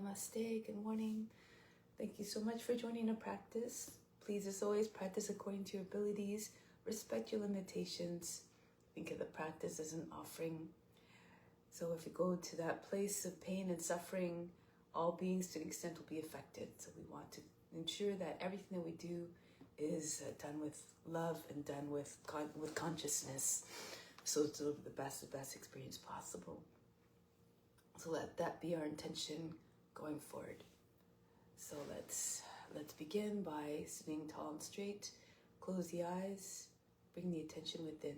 Namaste, good morning. Thank you so much for joining the practice. Please, as always, practice according to your abilities. Respect your limitations. Think of the practice as an offering. So if you go to that place of pain and suffering, all beings to an extent will be affected. So we want to ensure that everything that we do is done with love and done with consciousness. So it's the best experience possible. So let that be our intention going forward. So let's begin by sitting tall and straight. Close the eyes. Bring the attention within.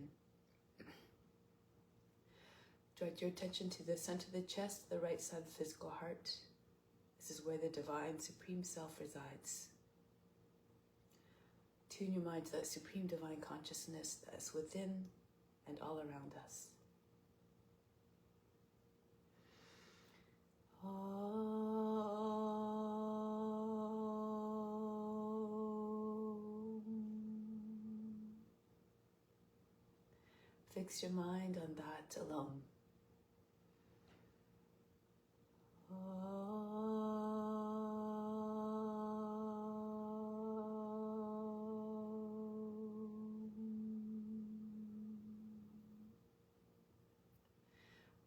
Direct your attention to the center of the chest, the right side of the physical heart. This is where the divine supreme self resides. Tune your mind to that supreme divine consciousness that is within and all around us. Fix your mind on that alone.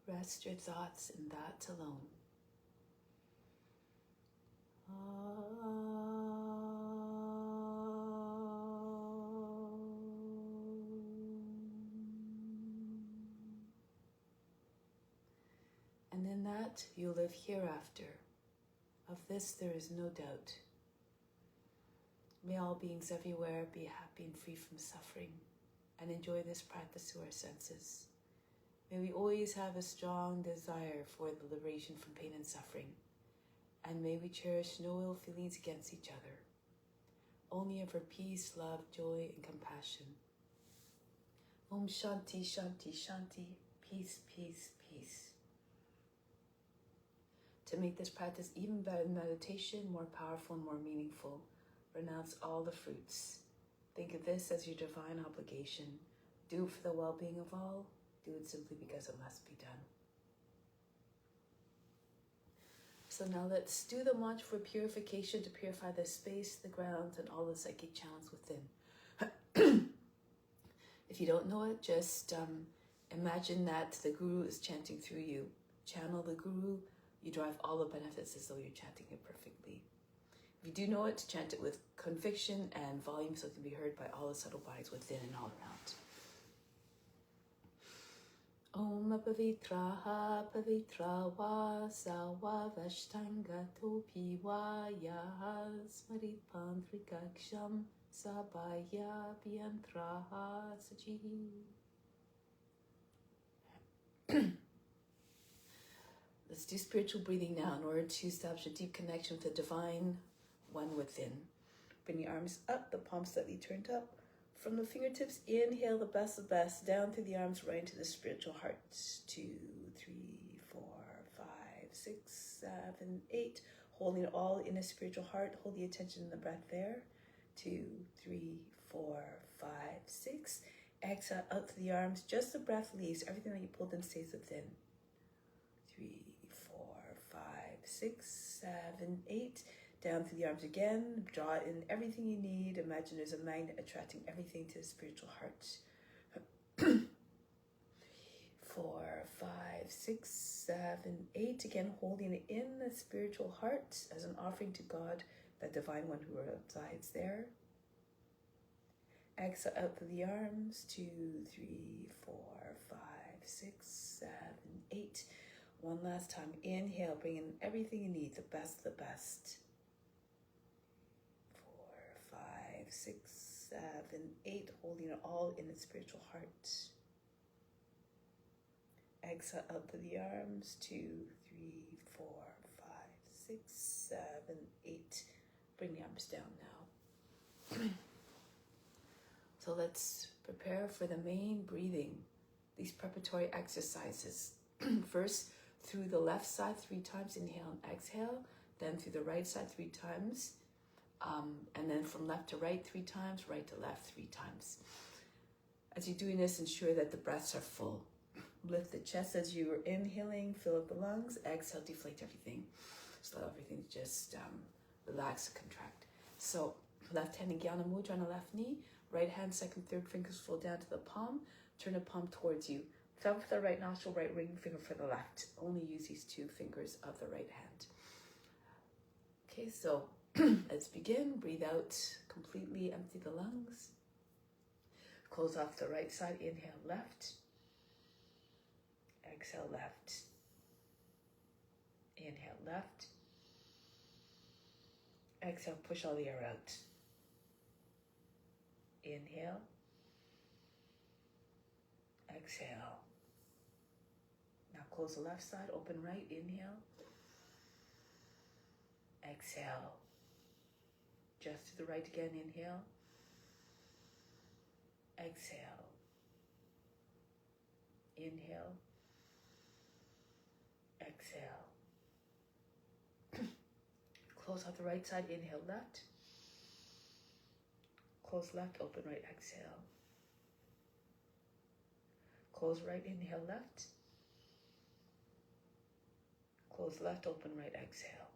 Rest your thoughts in that alone. And in that you live hereafter. Of this there is no doubt. May all beings everywhere be happy and free from suffering and enjoy this practice to our senses. May we always have a strong desire for the liberation from pain and suffering. And may we cherish no ill feelings against each other. Only ever peace, love, joy, and compassion. Om Shanti, Shanti, Shanti. Peace, peace, peace. To make this practice even better than meditation, more powerful and more meaningful, renounce all the fruits. Think of this as your divine obligation. Do it for the well-being of all. Do it simply because it must be done. So now let's do the mantra for purification to purify the space, the ground, and all the psychic channels within. If you don't know it, just imagine that the Guru is chanting through you. Channel the Guru. You derive all the benefits as though you're chanting it perfectly. If you do know it, chant it with conviction and volume so it can be heard by all the subtle bodies within and all around. Om Pavitraha Pavitra Va Sawa Vashtanga Topi Va Yasmarit Pantrikaksham Sabaya Byantraha Saji. Let's do spiritual breathing now in order to establish a deep connection with the divine one within. Bring the arms up, the palms slightly turned up. From the fingertips, inhale the best, down through the arms, right into the spiritual heart. 2, 3, 4, 5, 6, 7, 8. Holding it all in a spiritual heart. Hold the attention in the breath there. 2, 3, 4, 5, 6. Exhale out through the arms. Just the breath leaves. Everything that you pulled in stays within. 3, 4, 5, 6, 7, 8. Down through the arms again, draw in everything you need. Imagine there's a magnet attracting everything to the spiritual heart. 3, 4, 5, 6, 7, 8. Again, holding it in the spiritual heart as an offering to God, that divine one who resides there. Exhale out through the arms. 2, 3, 4, 5, 6, 7, 8. One last time. Inhale, bring in everything you need, the best, the best. 6, 7, 8, holding it all in the spiritual heart. Exhale out to the arms. 2, 3, 4, 5, 6, 7, 8. Bring the arms down now. So let's prepare for the main breathing. These preparatory exercises. First, through the left side 3 times, inhale and exhale. Then through the right side 3 times. And then from left to right 3 times, right to left 3 times. As you're doing this, ensure that the breaths are full. Lift the chest as you are inhaling, fill up the lungs. Exhale, deflate everything. Just allow everything to just relax and contract. So left hand in Jnana Mudra on the left knee, right hand, second, third fingers fall down to the palm, turn the palm towards you. Thumb for the right nostril, right ring finger for the left. Only use these two fingers of the right hand. Okay, so let's begin. Breathe out, completely empty the lungs. Close off the right side, inhale left. Exhale left. Inhale left. Exhale, push all the air out. Inhale. Exhale. Now close the left side, open right, inhale. Exhale. Just to the right again, inhale. Exhale. Inhale. Exhale. Close out the right side, inhale left. Close left, open right, exhale. Close right, inhale left. Close left, open right, exhale.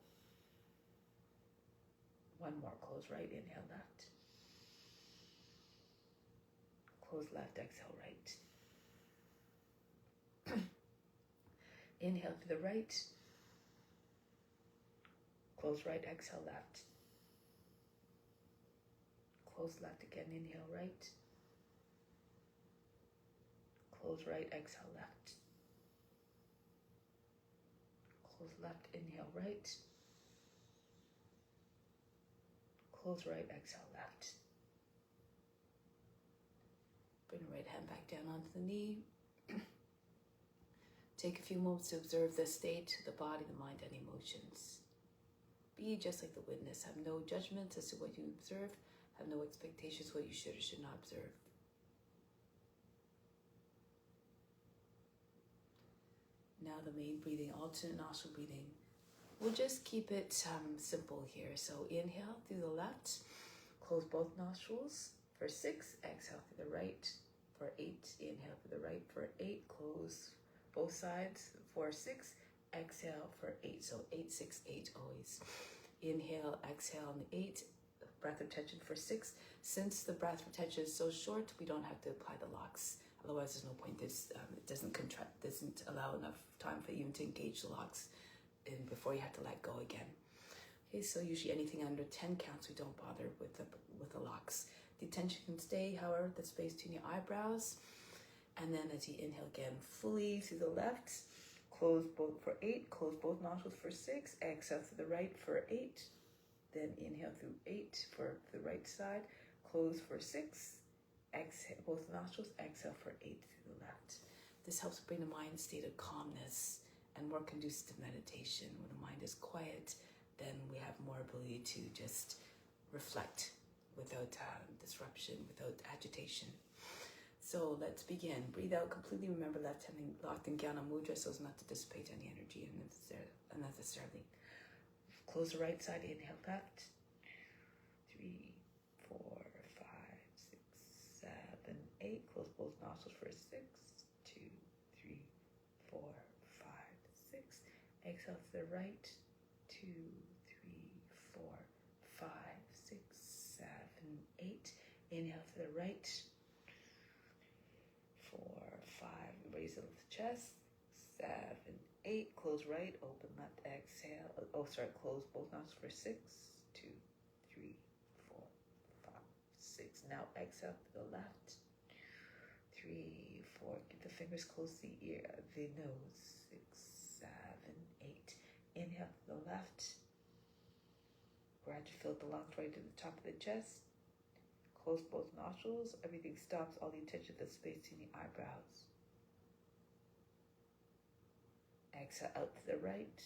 One more, close right, inhale left. Close left, exhale right. Inhale to the right. Close right, exhale left. Close left again, inhale right. Close right, exhale left. Close left, inhale right. Close right, exhale left. Bring the right hand back down onto the knee. Take a few moments to observe the state, the body, the mind, and emotions. Be just like the witness. Have no judgments as to what you observe. Have no expectations what you should or should not observe. Now the main breathing, alternate nostril breathing. We'll just keep it simple here. So inhale through the left. Close both nostrils for 6. Exhale through the right for 8. Inhale through the right for 8. Close both sides for 6. Exhale for 8. So 8, 6, 8 always. Inhale, exhale on the 8. Breath retention for 6. Since the breath retention is so short, we don't have to apply the locks. Otherwise, there's no point. It doesn't contract, doesn't allow enough time for you to engage the locks before you have to let go again. Okay, so usually anything under 10 counts, we don't bother with the locks. The tension can stay, however, the space between your eyebrows. And then as you inhale again, fully through the left, close both for 8, close both nostrils for 6, exhale to the right for 8, then inhale through 8 for the right side, close for 6, exhale both nostrils, exhale for 8 through the left. This helps bring the mind in a state of calmness and more conducive to meditation. When the mind is quiet, then we have more ability to just reflect without disruption, without agitation. So let's begin. Breathe out completely. Remember left hand locked in Jnana Mudra so as not to dissipate any energy unnecessarily. Close the right side. Inhale left. 3, 4, 5, 6, 7, 8. Close both nostrils for 6, 2, 3, 4, 5, 6. Exhale to the right. 2, 3, 4, 5, 6, 7, 8. Inhale to the right. 4, 5. Raise the chest. 7, 8. Close right. Open left. Exhale. Close both nostrils for 6, 2, 3, 4, 5, 6. Now exhale to the left. 3, 4. Keep the fingers close to the ear, the nose. 6, 7, 8. Inhale to the left. Gradually fill the lungs right to the top of the chest. Close both nostrils. Everything stops. All the attention to the space in the eyebrows. Exhale out to the right.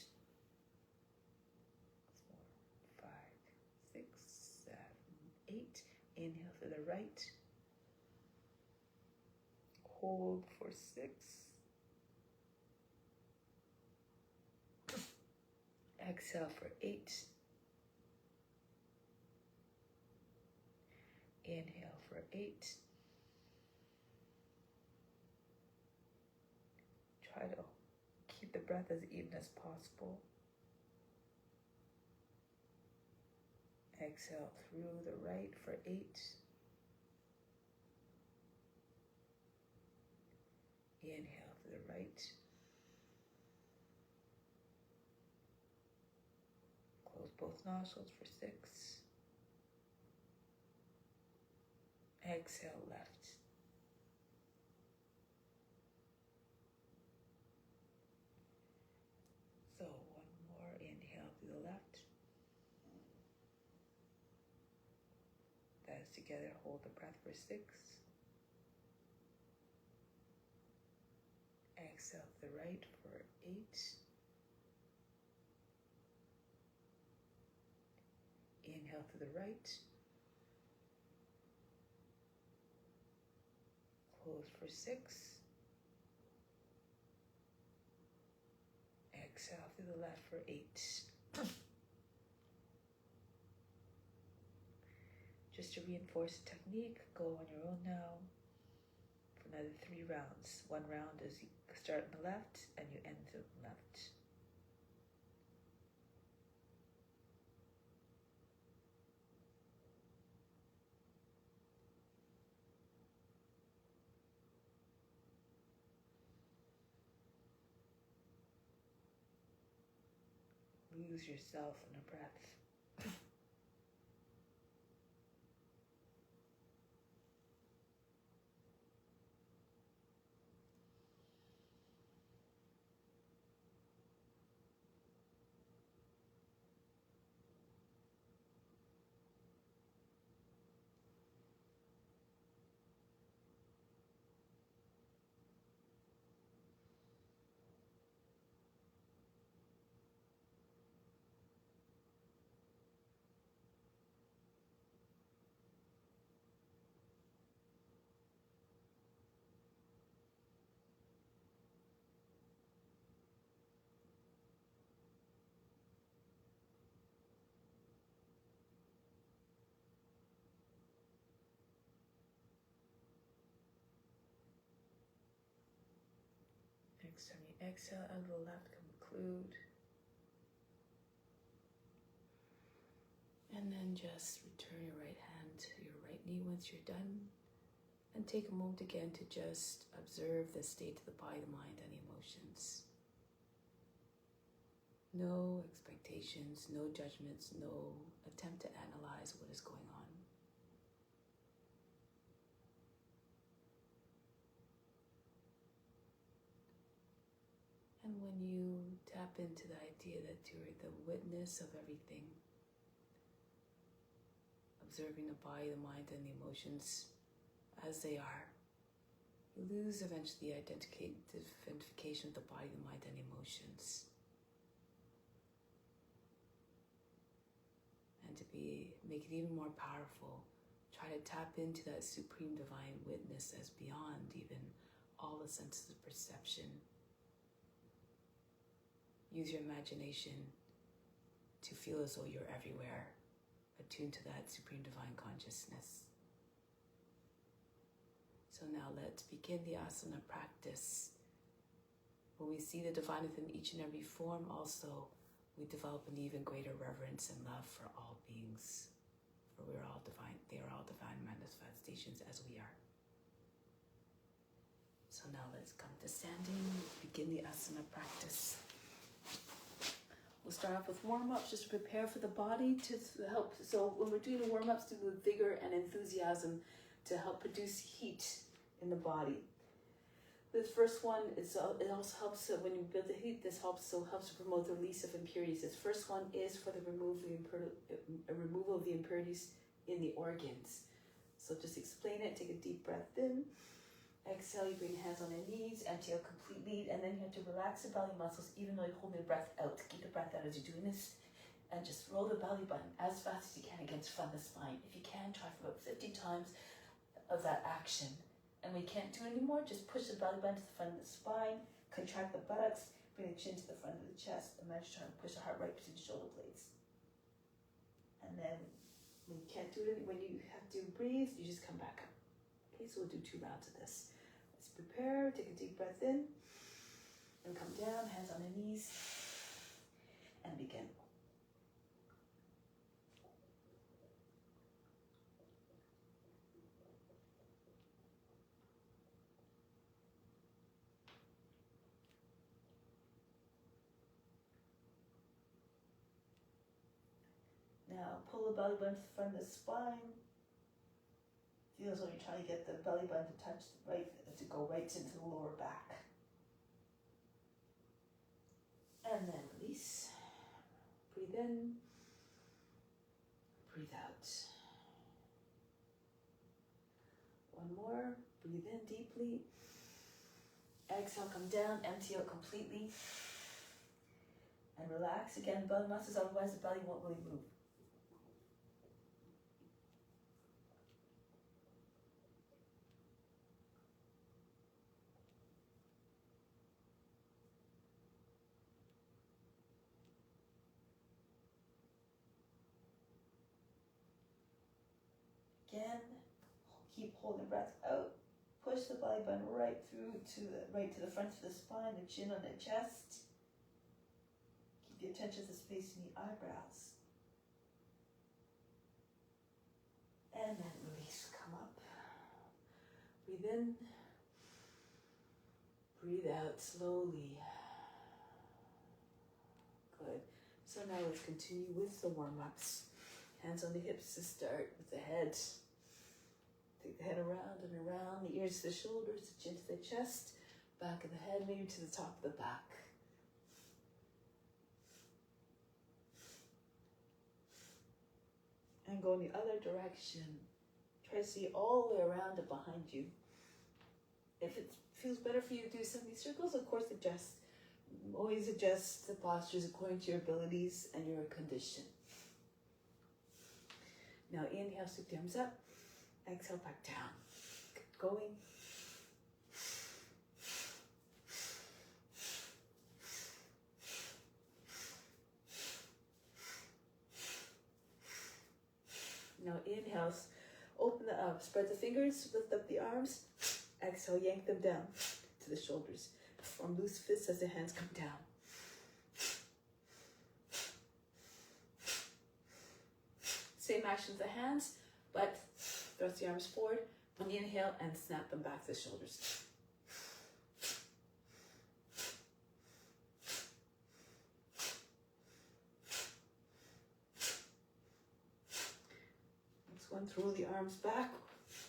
4, 5, 6, 7, 8. Inhale to the right. Hold for 6. Exhale for 8. Inhale for 8. Try to keep the breath as even as possible. Exhale through the right for 8. Inhale to the right. Close both nostrils for 6. Exhale left. So one more. Inhale to the left. That is together. Hold the breath for 6. Exhale to the right for 8. Inhale to the right. Close for 6. Exhale to the left for 8. Just to reinforce the technique, go on your own now for another 3 rounds. 1 round is you start on the left and you end to the left. Lose yourself in a breath. Next time you exhale out of the left, conclude. And then just return your right hand to your right knee once you're done. And take a moment again to just observe the state of the body, the mind, and the emotions. No expectations, no judgments, no attempt to analyze what is going on. And when you tap into the idea that you're the witness of everything, observing the body, the mind, and the emotions as they are, you lose eventually the identification of the body, the mind, and emotions. And to make it even more powerful, try to tap into that supreme divine witness as beyond even all the senses of perception. Use your imagination to feel as though you're everywhere, attuned to that supreme divine consciousness. So now let's begin the asana practice. When we see the divine within each and every form, also we develop an even greater reverence and love for all beings. For we're all divine, they are all divine manifestations as we are. So now let's come to standing, begin the asana practice. We'll start off with warm-ups just to prepare for the body to help. So when we're doing the warm-ups, do with vigor and enthusiasm to help produce heat in the body. This first one, it also helps when you build the heat, this helps to promote the release of impurities. This first one is for the removal of the impurities in the organs. So just explain it, take a deep breath in. Exhale, you bring hands on your knees, empty out completely, and then you have to relax the belly muscles even though you're holding the breath out. Keep the breath out as you're doing this, and just roll the belly button as fast as you can against front of the spine. If you can, try for about 50 times of that action. And when you can't do it anymore, just push the belly button to the front of the spine, contract the buttocks, bring the chin to the front of the chest, and then just try to push the heart right between the shoulder blades. And then when you can't do it, when you have to breathe, you just come back up. Okay, so we'll do 2 rounds of this. Let's prepare, take a deep breath in, and come down, hands on the knees, and begin. the belly button to the front of the spine. Feel as though you're trying to get the belly button to touch to go right into the lower back. And then release. Breathe in. Breathe out. One more. Breathe in deeply. Exhale, come down, empty out completely. And relax again, belly muscles, otherwise the belly won't really move. Again, keep holding breath out. Push the belly button right through to the front of the spine, the chin on the chest. Keep the attention to the space in the eyebrows. And then release, come up. Breathe in. Breathe out slowly. Good. So now let's continue with the warm-ups. Hands on the hips to start with the head. Take the head around and around, the ears to the shoulders, the chin to the chest, back of the head, maybe to the top of the back. And go in the other direction. Try to see all the way around and behind you. If it feels better for you to do semicircles, of course adjust. Always adjust the postures according to your abilities and your condition. Now inhale, sweep the arms up. Exhale, back down. Keep going. Now inhale, open spread the fingers, lift up the arms. Exhale, yank them down to the shoulders. Form loose fists as the hands come down. Same action with the hands, but thrust the arms forward on the inhale and snap them back to the shoulders. Next one, throw the arms back,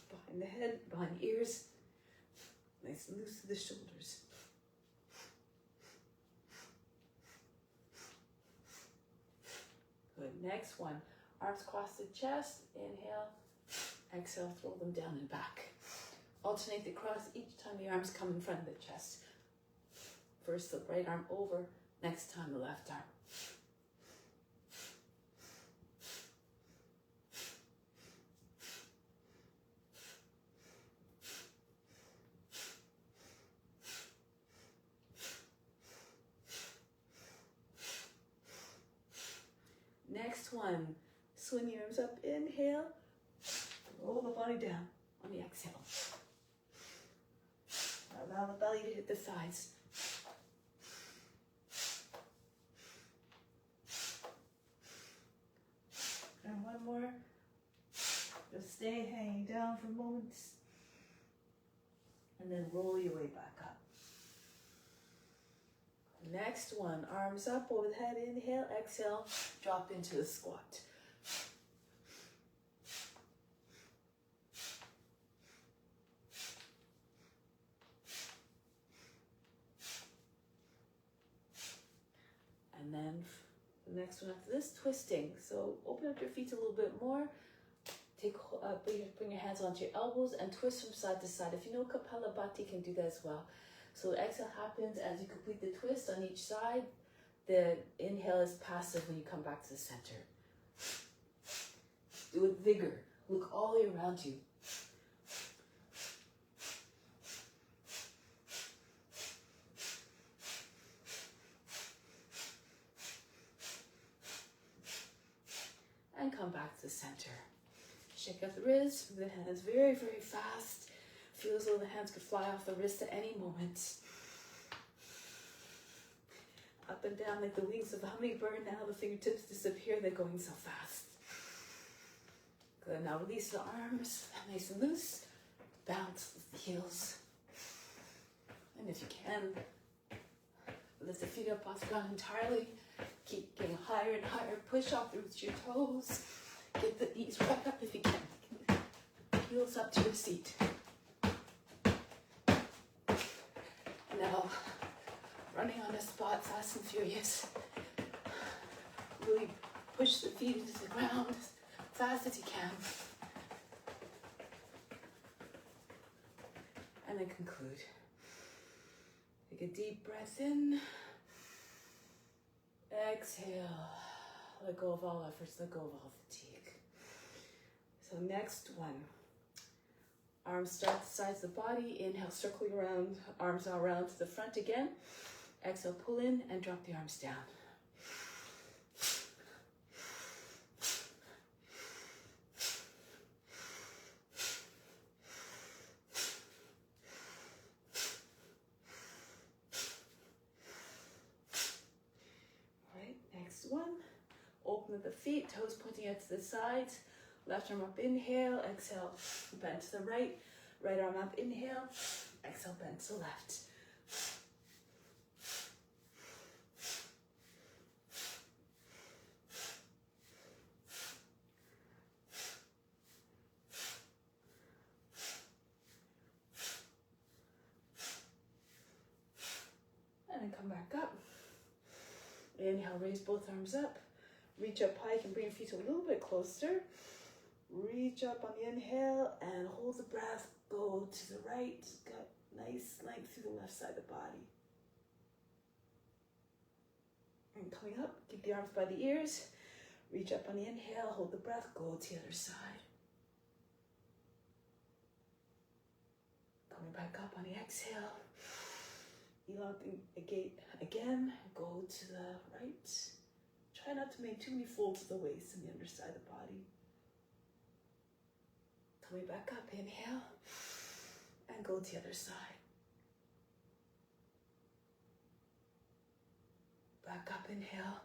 behind the head, behind the ears. Nice and loose to the shoulders. Good. Next one, arms across the chest. Inhale. Exhale, throw them down and back. Alternate the cross each time the arms come in front of the chest. First the right arm over, next time the left arm. Next one, swing the arms up, inhale. Roll the body down on the exhale. Allow the belly to hit the thighs. And one more. Just stay hanging down for moments. And then roll your way back up. Next one, arms up over the head. Inhale, exhale, drop into the squat. And then the next one after this, twisting. So open up your feet a little bit more. Bring your hands onto your elbows and twist from side to side. If you know Kapalabhati, can do that as well. So the exhale happens as you complete the twist on each side. The inhale is passive when you come back to the center. Do it with vigor. Look all the way around you. And come back to the center. Shake out the wrists, move the hands very, very fast. Feel as though the hands could fly off the wrist at any moment. Up and down like the wings of a hummingbird. Now the fingertips disappear, they're going so fast. Good, now release the arms, nice and loose. Bounce with the heels. And if you can, lift the feet up off the ground entirely. Keep getting higher and higher. Push off the roots of your toes. Get the knees right up if you can. Heels up to your seat. Now, running on the spot, fast and furious. Really push the feet into the ground as fast as you can. And then conclude. Take a deep breath in. Exhale. Let go of all efforts, let go of all fatigue. So next one. Arms start the sides of the body. Inhale, circling around, arms around to the front again. Exhale, pull in and drop the arms down. Open up the feet, toes pointing out to the sides. Left arm up, inhale, exhale, bend to the right. Right arm up, inhale, exhale, bend to the left. And then come back up. Inhale, raise both arms up. Reach up high, you can bring your feet a little bit closer. Reach up on the inhale and hold the breath. Go to the right. Got nice length through the left side of the body. And coming up, keep the arms by the ears. Reach up on the inhale, hold the breath, go to the other side. Coming back up on the exhale. Elongate again, go to the right. Try not to make too many folds of the waist and the underside of the body. Coming back up, inhale, and go to the other side. Back up, inhale,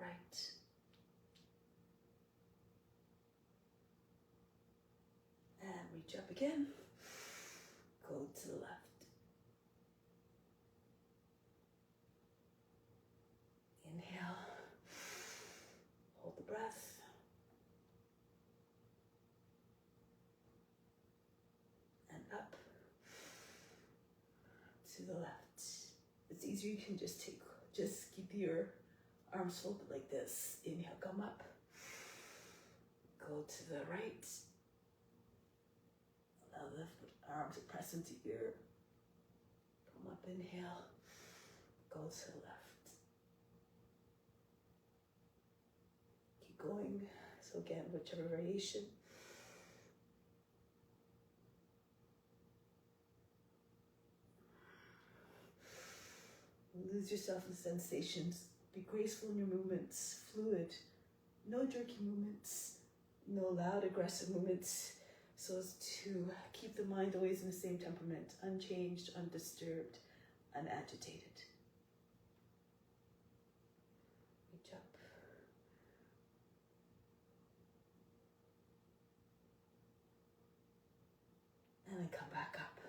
right. And reach up again, go to the left. Inhale, hold the breath. And up to the left. It's easier, you can just keep your arms folded like this. Inhale, come up. Go to the right. Now the arms are pressed into ear. Come up, inhale. Go to the left. Going. So again, whichever variation. Lose yourself in sensations. Be graceful in your movements, fluid. No jerky movements, no loud aggressive movements, so as to keep the mind always in the same temperament, unchanged, undisturbed, unagitated. Reach up. And then come back up.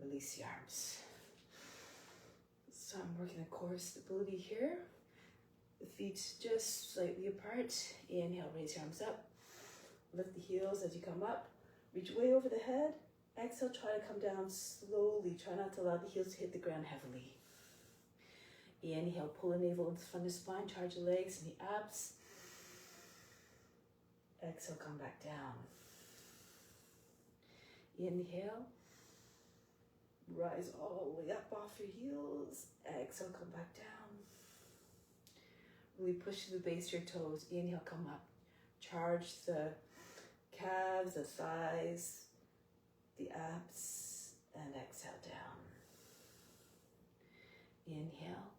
Release the arms. So I'm working the core stability here. The feet just slightly apart. Inhale, raise your arms up. Lift the heels as you come up. Reach way over the head. Exhale, try to come down slowly. Try not to allow the heels to hit the ground heavily. Inhale, pull the navel in front of the spine. Charge the legs and the abs. Exhale, come back down. Inhale. Rise all the way up off your heels. Exhale, come back down. Really push to the base of your toes. Inhale, come up. Charge the calves, the thighs, the abs, and exhale down. Inhale.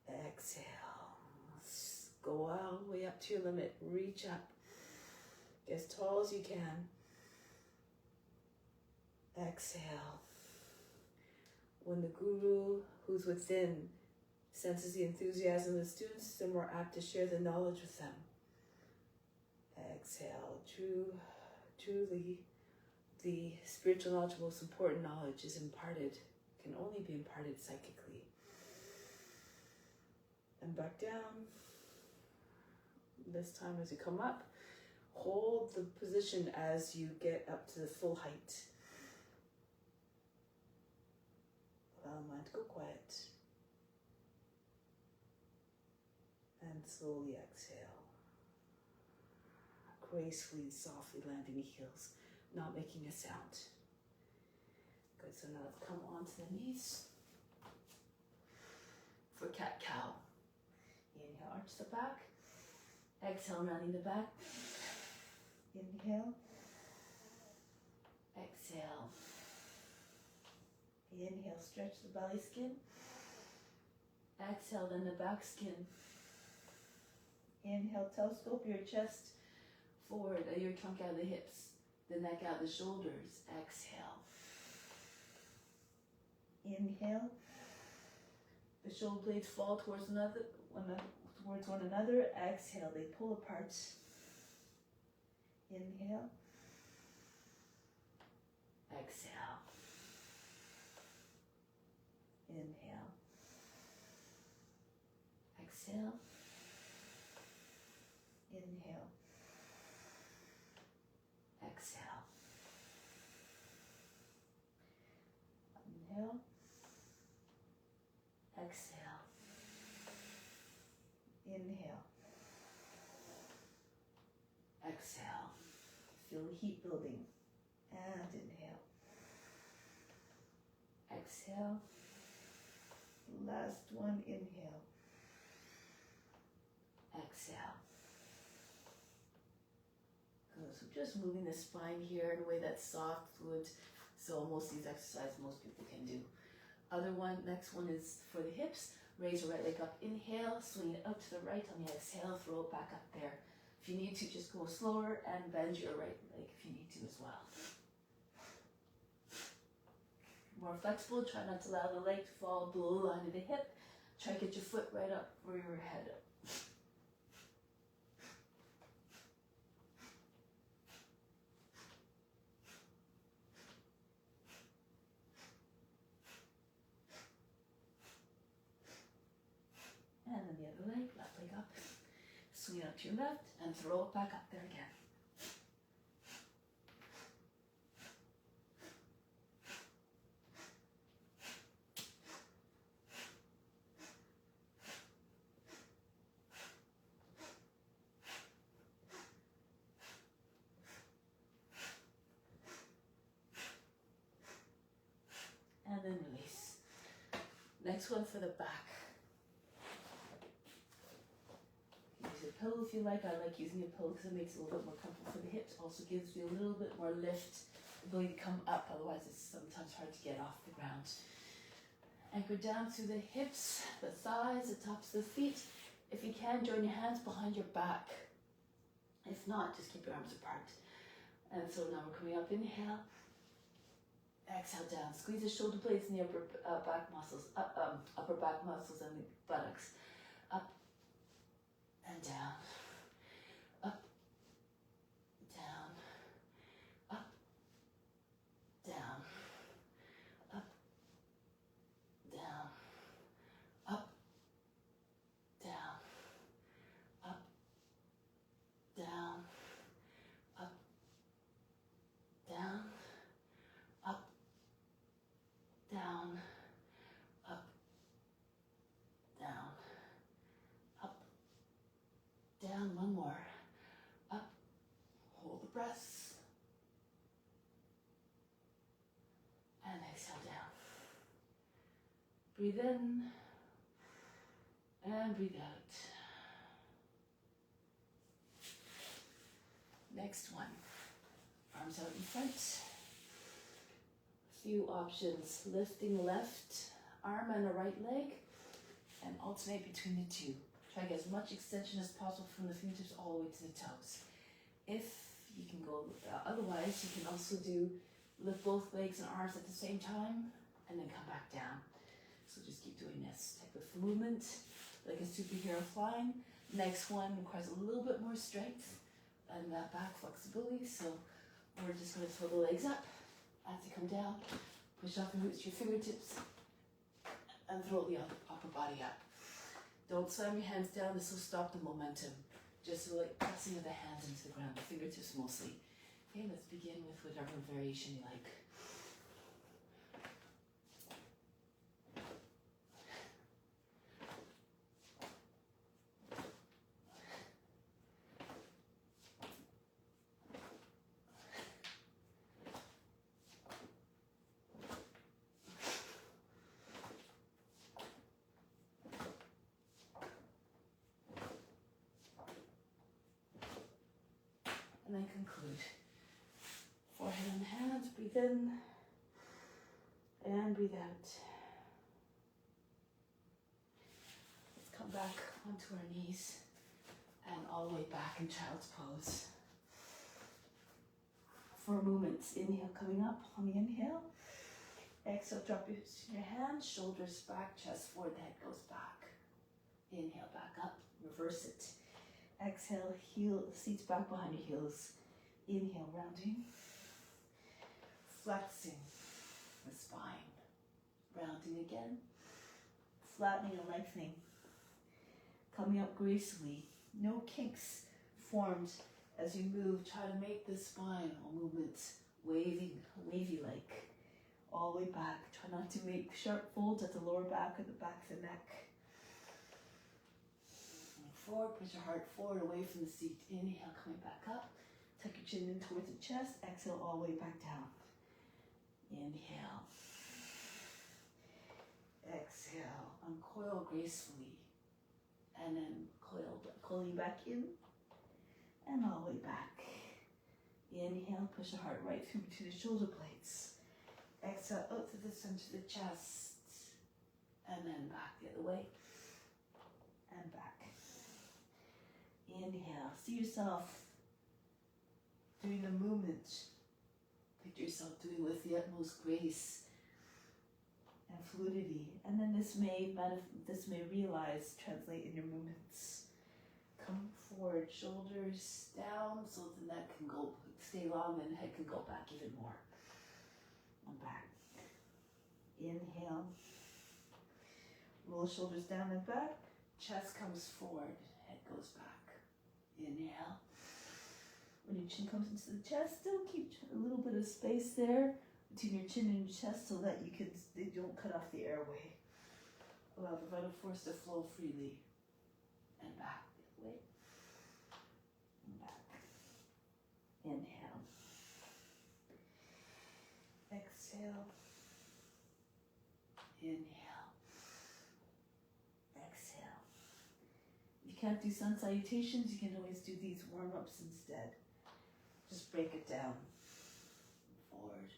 Exhale. Go all the way up to your limit. Reach up. Get as tall as you can. Exhale. When the guru who's within senses the enthusiasm of the students, they're more apt to share the knowledge with them. Exhale. Truly, the spiritual knowledge, most important knowledge, is imparted, can only be imparted psychically. and back down. This time as you come up, hold the position as you get up to the full height. Allow the mind to go quiet. And slowly exhale. Gracefully, softly landing the heels, not making a sound. Good, so now let's come onto the knees for cat-cow. Inhale, arch the back. Exhale, rounding the back. Inhale. Exhale. Inhale, stretch the belly skin. Exhale, then the back skin. Inhale, telescope your chest forward, your trunk out of the hips, the neck out of the shoulders. Exhale. Inhale. The shoulder blades fall towards one another. Exhale, they pull apart. Inhale. Exhale. Inhale. Exhale. Inhale. Exhale. Inhale. Exhale. Inhale. Exhale. Feel the heat building. And inhale. Exhale. Last one, inhale. Exhale. Good. So just moving the spine here in a way that's soft, fluid. So most of these exercises most people can do. Next one is for the hips. Raise your right leg up, inhale, swing it out to the right. On the exhale, throw it back up there. If you need to, just go slower and bend your right leg if you need to as well. More flexible, try not to allow the leg to fall below the line of the hip. Try to get your foot right up where your head up. And then the other leg, left leg up. Swing it up to your left and throw it back up there again. And then release. Next one for the back. Use a pillow if you like. I like using a pillow because it makes it a little bit more comfortable for the hips. Also gives you a little bit more lift, ability to come up. Otherwise, it's sometimes hard to get off the ground. Anchor down through the hips, the thighs, the tops of the feet. If you can, join your hands behind your back. If not, just keep your arms apart. And so now we're coming up. Inhale. Exhale down. Squeeze the shoulder blades and the upper back muscles, upper back muscles and the buttocks. Up and down. Up, down. Up, down. Up, down. Up, down. Up, down. Up, down. Down, up, down, up, down, one more, up, hold the breath, and exhale down. Breathe in, and breathe out. Next one, arms out in front. Few options, lifting left arm and the right leg and alternate between the two. Try to get as much extension as possible from the fingertips all the way to the toes. If you can go, otherwise you can also lift both legs and arms at the same time and then come back down. So just keep doing this type of movement, like a superhero flying. Next one requires a little bit more strength and that back flexibility. So we're just going to throw the legs up. As you come down, push off your roots to your fingertips and throw the upper body up. Don't slam your hands down, this will stop the momentum. Just like pressing of the hands into the ground, the fingertips mostly. Okay, let's begin with whatever variation you like. And then conclude. Forehead and hands, breathe in and breathe out. Let's come back onto our knees and all the way back in child's pose. 4 movements. Inhale, coming up on the inhale. Exhale, drop your hips in your hands, shoulders back, chest forward, the head goes back. Inhale, back up, reverse it. Exhale, heel, seats back behind your heels. Inhale, rounding. Flexing the spine. Rounding again. Flattening and lengthening. Coming up gracefully. No kinks formed as you move. Try to make the spine movements wavy-like. All the way back. Try not to make sharp folds at the lower back or the back of the neck. Forward, push your heart forward away from the seat. Inhale, coming back up. Tuck your chin in towards the chest. Exhale, all the way back down. Inhale. Exhale. Uncoil gracefully. And then coiling back in. And all the way back. Inhale, push the heart right through between the shoulder blades. Exhale, out to the center of the chest. And then back the other way. And back. Inhale. See yourself doing the movement. Picture yourself doing with the utmost grace and fluidity. And then this may translate in your movements. Come forward, shoulders down so the neck can go, stay long and the head can go back even more. And back. Inhale. Roll shoulders down and back. Chest comes forward, head goes back. Inhale. When your chin comes into the chest, still keep a little bit of space there between your chin and your chest so that they don't cut off the airway. Allow the vital force to flow freely. And back the other way. And back. Inhale. Exhale. Inhale. Exhale. If you can't do sun salutations, you can always do these warm-ups instead. Just break it down. Forward.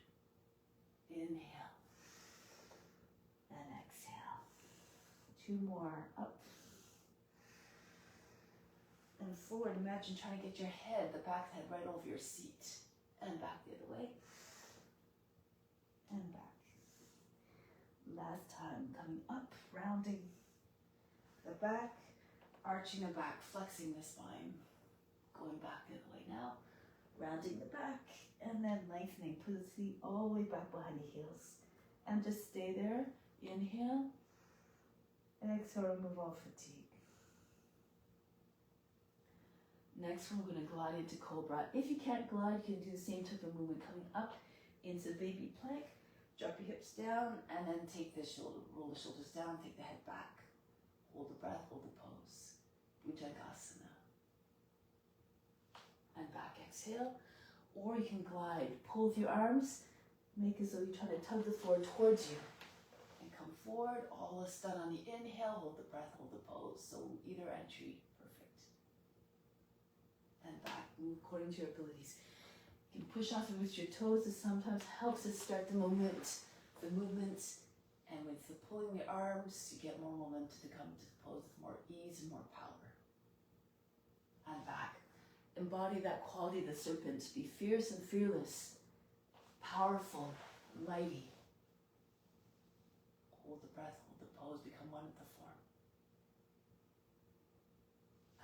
Inhale. And exhale. 2 more. Up. And forward. Imagine trying to get your head, the back of the head, right over your seat. And back the other way. And back. Last time. Coming up. Rounding the back. Arching the back. Flexing the spine. Going back the other way now. Rounding the back. And then lengthening. Put the feet all the way back behind the heels. And just stay there. Inhale. Exhale. Remove all fatigue. Next one, we're going to glide into Cobra. If you can't glide, you can do the same type of movement. Coming up into baby plank. Drop your hips down and then take the shoulder, roll the shoulders down, take the head back. Hold the breath, hold the pose. Bhujangasana. And back, exhale. Or you can glide. Pull with your arms. Make as though you're trying to tug the floor towards you. And come forward. All is done on the inhale. Hold the breath, hold the pose. So either entry, perfect. And back, move according to your abilities. You can push off with your toes. This sometimes helps us start the movement. And with the pulling the arms, you get more momentum to come to the pose with more ease and more power. And back. Embody that quality of the serpent. Be fierce and fearless. Powerful, mighty. Hold the breath, hold the pose, become one with the form.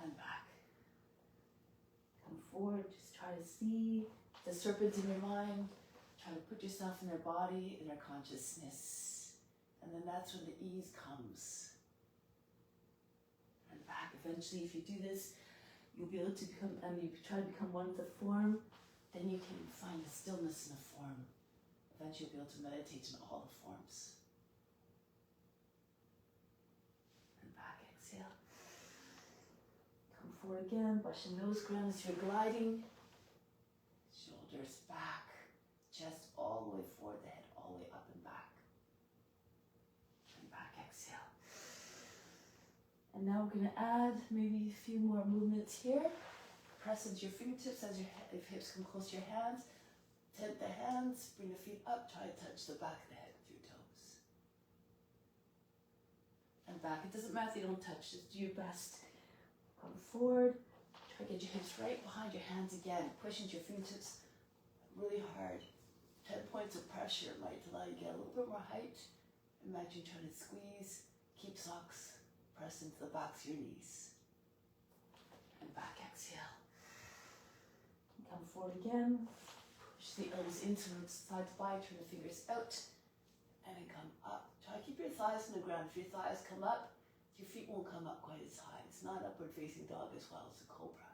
And back. Come forward, just try to see the serpent in your mind. Try to put yourself in their body, in their consciousness. And then that's when the ease comes. and back. Eventually, if you do this, you'll be able to become, and you try to become one with the form, then you can find the stillness in the form. Eventually, you'll be able to meditate in all the forms. And back, exhale. Come forward again, brush your nose ground as you're gliding. Shoulders back, chest all the way forward, the head all the way up and back. And back, exhale. And now we're going to add maybe a few more movements here. Press into your fingertips as your hips come close to your hands. Tent the hands, bring the feet up, try to touch the back of the head with your toes. And back, it doesn't matter if you don't touch, just do your best. Come forward, try to get your hips right behind your hands again. Push into your fingertips really hard. 10 points of pressure might allow you to get a little bit more height. Imagine trying to squeeze, keep socks, press into the backs of your knees. And back, exhale. Come forward again. Push the elbows in towards side to side, turn the fingers out, and then come up. Try to keep your thighs on the ground. If your thighs come up, your feet won't come up quite as high. It's not upward facing dog as well as a cobra.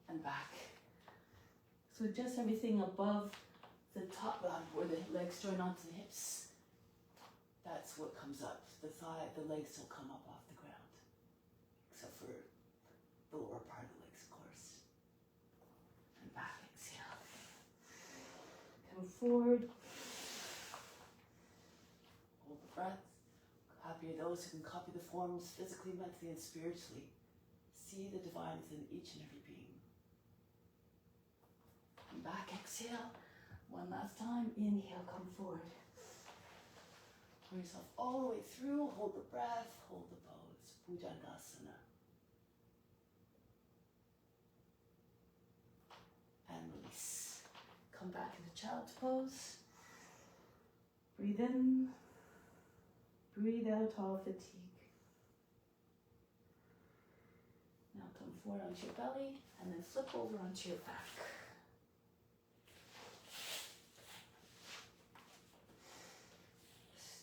And back. So adjust everything above the top round where the legs join onto the hips. That's what comes up. The legs still come up off the ground. Except for the lower part of the legs, of course. And back, exhale. Come forward. Hold the breath. Happy are those who can copy the forms physically, mentally, and spiritually. See the divine within each and every being. And back, exhale. One last time. Inhale, come forward. Pull yourself all the way through. Hold the breath. Hold the pose. Bhujangasana. And release. Come back into child's pose. Breathe in. Breathe out all fatigue. Now come forward onto your belly and then flip over onto your back.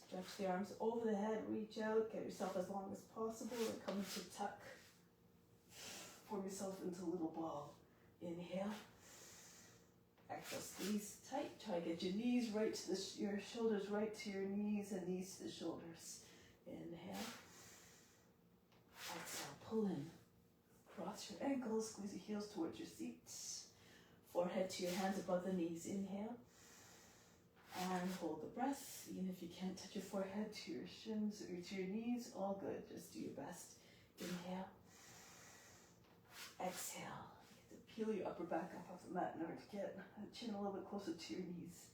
Stretch the arms over the head, reach out, get yourself as long as possible, and come into tuck. Form yourself into a little ball. Inhale. Exhale, squeeze tight. Try to get your knees right to your shoulders right to your knees and knees to the shoulders. Inhale. Exhale, pull in. Cross your ankles, squeeze your heels towards your seats. Forehead to your hands above the knees. Inhale. And hold the breath. Even if you can't touch your forehead to your shins or to your knees, all good. Just do your best. Inhale. Exhale. You have to peel your upper back up off the mat in order to get the chin a little bit closer to your knees.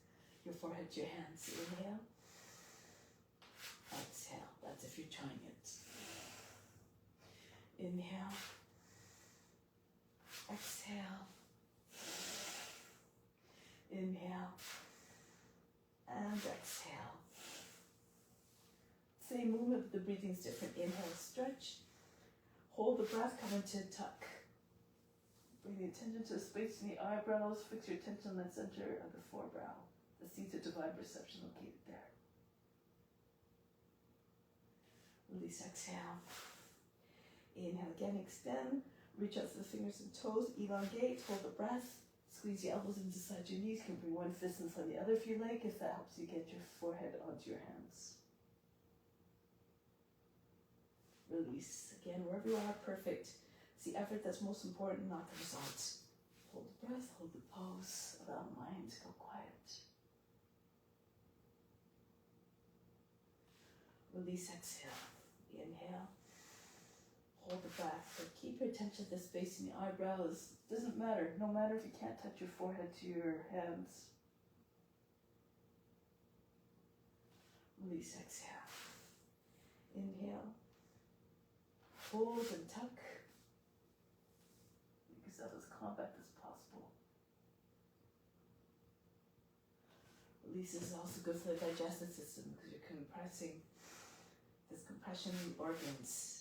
Your forehead to your hands. Inhale. Exhale. That's if you're trying it. Inhale. Exhale. Inhale. And exhale. Same movement, but the breathing's different. Inhale, stretch. Hold the breath, come into tuck. Bring the attention to the space in the eyebrows. Fix your attention in the center of the forebrow. The seeds of divine perception located there. Release, exhale. Inhale again, extend. Reach out to the fingers and toes. Elongate, hold the breath. Squeeze your elbows inside your knees. You can bring one fist inside the other if you like, if that helps you get your forehead onto your hands. Release. Again, wherever you are, perfect. It's the effort that's most important, not the result. Hold the breath, hold the pose. Allow the mind to go quiet. Release, exhale. Inhale. Hold the breath, but keep your attention to the space in the eyebrows. Doesn't matter, no matter if you can't touch your forehead to your hands. Release, exhale. Inhale. Hold and tuck. Make yourself as compact as possible. Release is also good for the digestive system because you're compressing this compression in the organs.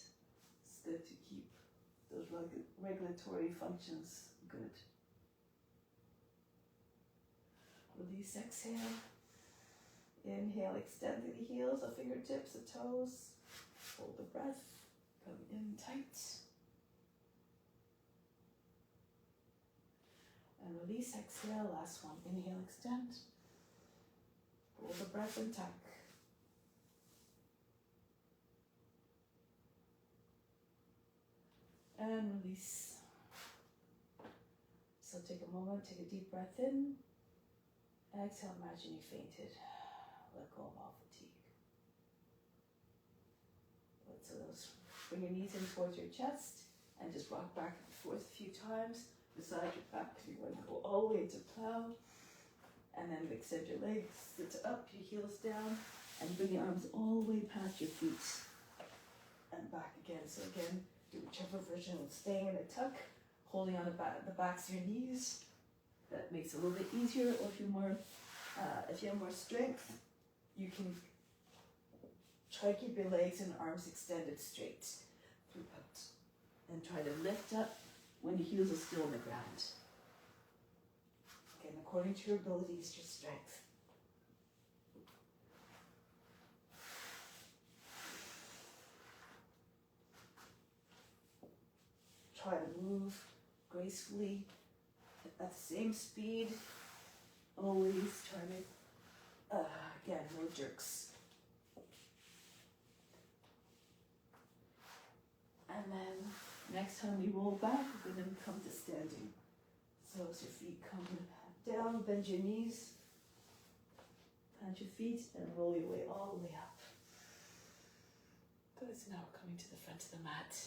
Good to keep those regulatory functions good. Release, exhale. Inhale, extend through the heels, the fingertips, the toes. Hold the breath. Come in tight. And release, exhale, last one. Inhale, extend. Hold the breath and tuck. And release. So take a moment, take a deep breath in. Exhale, imagine you fainted. Let go of all fatigue. So bring your knees in towards your chest and just rock back and forth a few times. Beside your back, you're going to go all the way to plow. And then extend your legs, sit up, your heels down, and bring your arms all the way past your feet. And back again. So again, do whichever version of staying in a tuck, holding on the backs of your knees. That makes it a little bit easier. Or if you have more strength, you can try to keep your legs and arms extended straight throughout. And try to lift up when your heels are still on the ground. Again, according to your abilities, your strength. Try to move gracefully at the same speed. Always try to, again, no jerks. And then next time we roll back, we're going to come to standing. So as your feet come down, bend your knees, plant your feet, and roll your way all the way up. Good, so now we're coming to the front of the mat.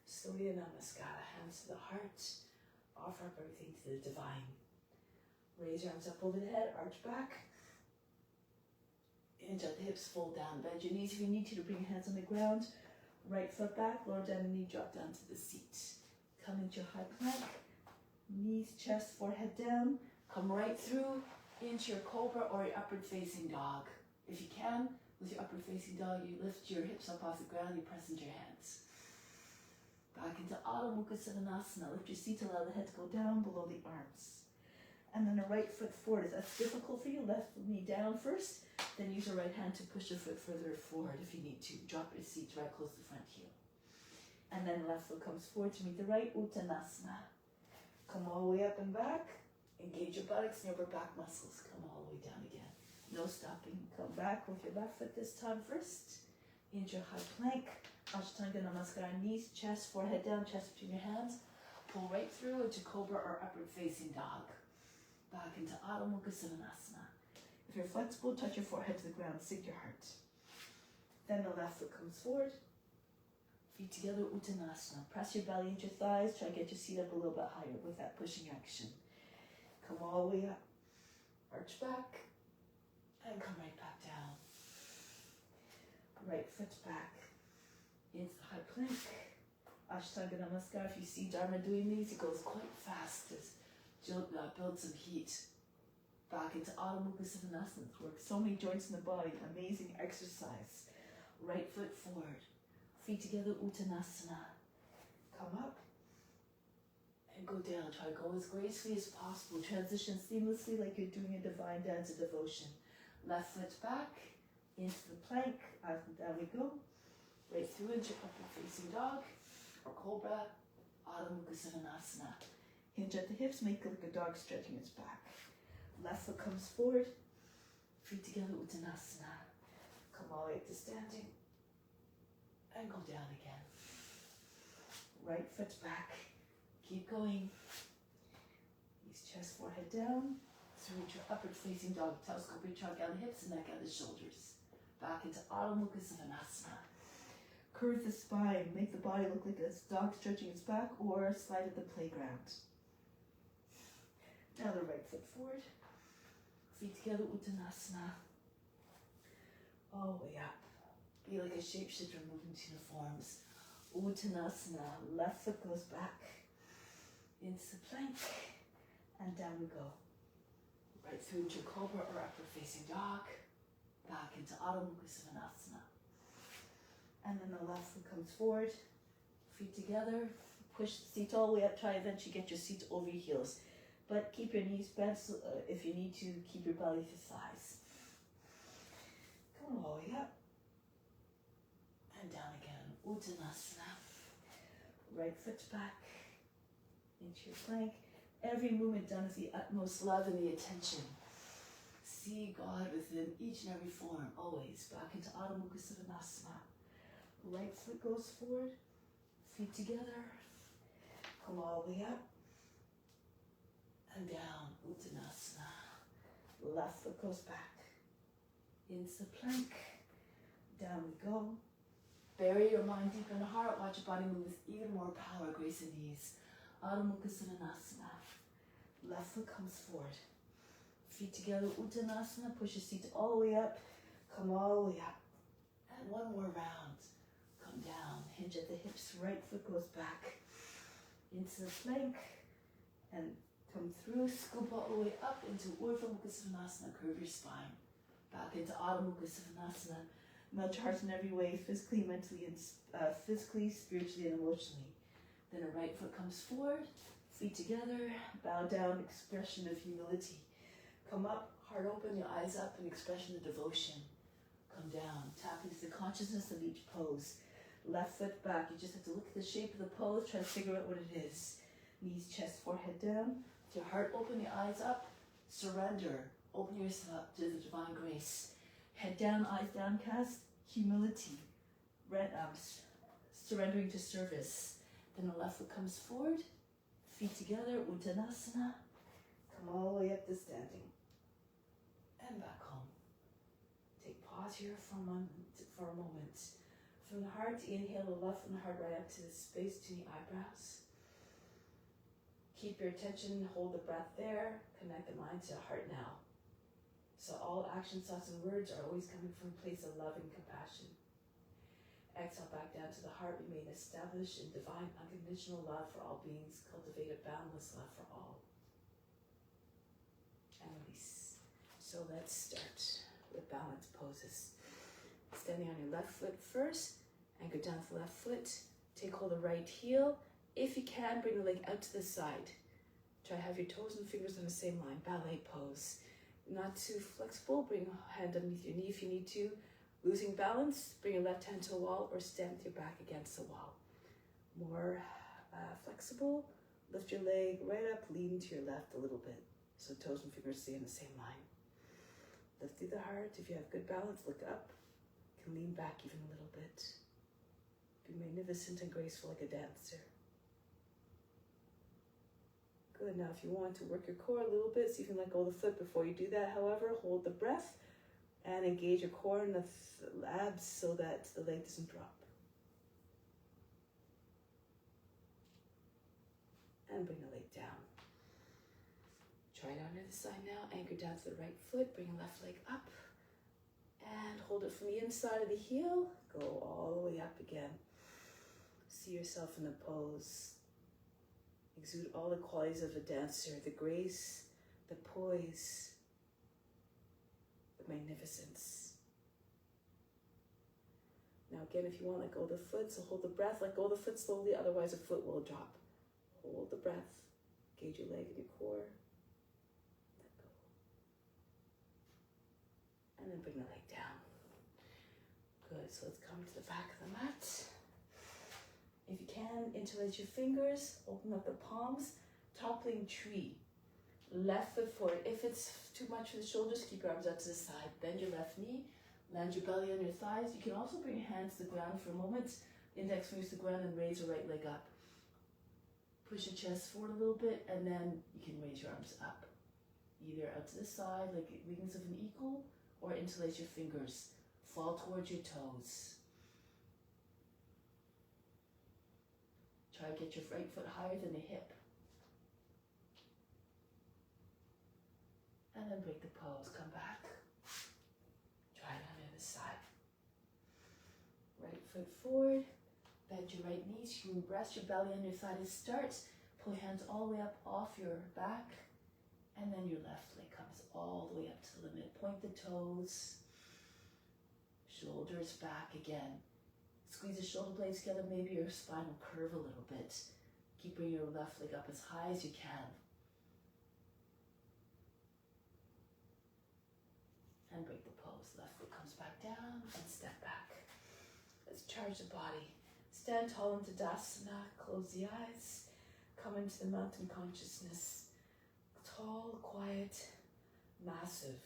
Surya Namaskara, hands to the heart, offer up everything to the divine. Raise your arms up over the head, arch back. Hinge at the hips, fold down, bend your knees if you need to bring your hands on the ground. Right foot back, lower down the knee, drop down to the seat. Come into your high plank, knees, chest, forehead down. Come right through into your cobra or your upward facing dog. If you can, with your upward facing dog, you lift your hips up off the ground, you press into your hands. Back into Adho Mukha Savasana. Lift your seat, allow the head to go down below the arms. And then the right foot forward. If that's difficult for you, left knee down first. Then use your right hand to push your foot further forward if you need to. Drop your seat right close to the front heel. And then left foot comes forward to meet the right, Uttanasana. Come all the way up and back. Engage your buttocks and your upper back muscles. Come all the way down again. No stopping. Come back with your left foot this time first. Into your high plank. Ashtanga Namaskara, knees, chest, forehead down, chest between your hands. Pull right through into Cobra or upward facing dog. Back into Adho Mukha Savasana. If you're flexible, touch your forehead to the ground, sink your heart. Then the left foot comes forward. Feet together, Uttanasana. Press your belly into your thighs. Try to get your seat up a little bit higher with that pushing action. Come all the way up. Arch back. And come right back down. Right foot back. Into the high plank. Ashtanga Namaskara. If you see Dharma doing these, it goes quite fast. Just build some heat. Back into Adho Mukha Savasana. Work so many joints in the body. Amazing exercise. Right foot forward. Feet together, Uttanasana. Come up and go down. Try to go as gracefully as possible. Transition seamlessly like you're doing a divine dance of devotion. Left foot back into the plank. Down we go. Right through into upward facing dog or cobra. Adho Mukha Savasana. Hinge at the hips, make it like a dog stretching its back. Left foot comes forward. Feet together, Uttanasana. Come all the way up to standing. And go down again. Right foot back. Keep going. Knees, chest, forehead down. Through into upward facing dog. Telescope your trunk out the hips and neck out the shoulders. Back into Adho Mukha Savasana. Curve the spine. Make the body look like a dog stretching its back or slide at the playground. Now the right foot forward. Feet together, Uttanasana. All the way up. Be like a shapeshifter moving to the forms. Uttanasana. Left foot goes back. Into the plank. And down we go. Right through into Cobra or upward facing dog. back into Adho Mukha Svanasana. And then the left foot comes forward, feet together, push the seat all the way up, try to eventually get your seat over your heels. But keep your knees bent so, if you need to, keep your belly to thighs. Come all the way up. And down again, Uttanasana. Right foot back into your plank. Every movement done with the utmost love and the attention. See God within each and every form, always. Back into Adho Mukha Svanasana. Right foot goes forward, feet together. Come all the way up. And down, Uttanasana. Left foot goes back. Into the plank. Down we go. Bury your mind deep in the heart. Watch your body move with even more power, grace, and ease. Adho Mukha Svanasana. Left foot comes forward. Feet together, Uttanasana. Push your seat all the way up. Come all the way up. And one more round. Come down. Hinge at the hips. Right foot goes back. Into the plank. And come through. Scoop all the way up into Urdhva Mukha Svanasana. Curve your spine. Back into Adho Mukha Svanasana. Melt your heart in every way, physically, mentally, and spiritually, and emotionally. Then a right foot comes forward, feet together, bow down, expression of humility. Come up, heart open, your eyes up, an expression of devotion. Come down, tap into the consciousness of each pose. Left foot back, you just have to look at the shape of the pose, try to figure out what it is. Knees, chest, forehead down. With your heart open, your eyes up, surrender. Open yourself up to the divine grace. Head down, eyes downcast, humility, surrendering to service. Then the left foot comes forward, feet together, Uttanasana. Come all the way up to standing. And back home. Take pause here for a moment. From the heart, inhale the left from the heart right up to the space between the eyebrows. Keep your attention, hold the breath there, connect the mind to the heart now. So all actions, thoughts, and words are always coming from a place of love and compassion. Exhale back down to the heart. Remain established in divine unconditional love for all beings. Cultivate a boundless love for all. And release. So let's start with balance poses. Standing on your left foot first. Anchor down to the left foot. Take hold of the right heel. If you can, bring the leg out to the side. Try to have your toes and fingers on the same line. Ballet pose. Not too flexible, bring a hand underneath your knee if you need to. Losing balance, bring your left hand to a wall or stand with your back against the wall. More flexible, lift your leg right up, lean to your left a little bit. So toes and fingers stay in the same line. Lift through the heart. If you have good balance, look up. You can lean back even a little bit. Be magnificent and graceful like a dancer. Good. Now, if you want to work your core a little bit, see if you can let go of the foot before you do that. However, hold the breath and engage your core and the abs so that the leg doesn't drop. And bring the leg down. Try it on the other side now. Anchor down to the right foot. Bring the left leg up. And hold it from the inside of the heel. Go all the way up again. See yourself in the pose. Exude all the qualities of a dancer, the grace, the poise, the magnificence. Now again, if you want, let go of the foot, so hold the breath, let go of the foot slowly, otherwise the foot will drop. Hold the breath, engage your leg and your core, let go. And then bring the leg down. Good, so let's come to the back of the mat. If you can, interlace your fingers, open up the palms, toppling tree. Left foot forward. If it's too much for the shoulders, keep your arms out to the side. Bend your left knee, land your belly on your thighs. You can also bring your hands to the ground for a moment. Index fingers to the ground and raise your right leg up. Push your chest forward a little bit and then you can raise your arms up. Either out to the side, like wings of an eagle, or interlace your fingers. Fall towards your toes. Try to get your right foot higher than the hip. And then break the pose. Come back. Try it on the other side. Right foot forward. Bend your right knees. You can rest your belly on your thigh to start. Pull your hands all the way up off your back. And then your left leg comes all the way up to the limit. Point the toes. Shoulders back again. Squeeze the shoulder blades together, maybe your spine will curve a little bit. Keep bringing your left leg up as high as you can. And break the pose. Left foot comes back down and step back. Let's charge the body. Stand tall into Tadasana, close the eyes, come into the mountain consciousness. Tall, quiet, massive.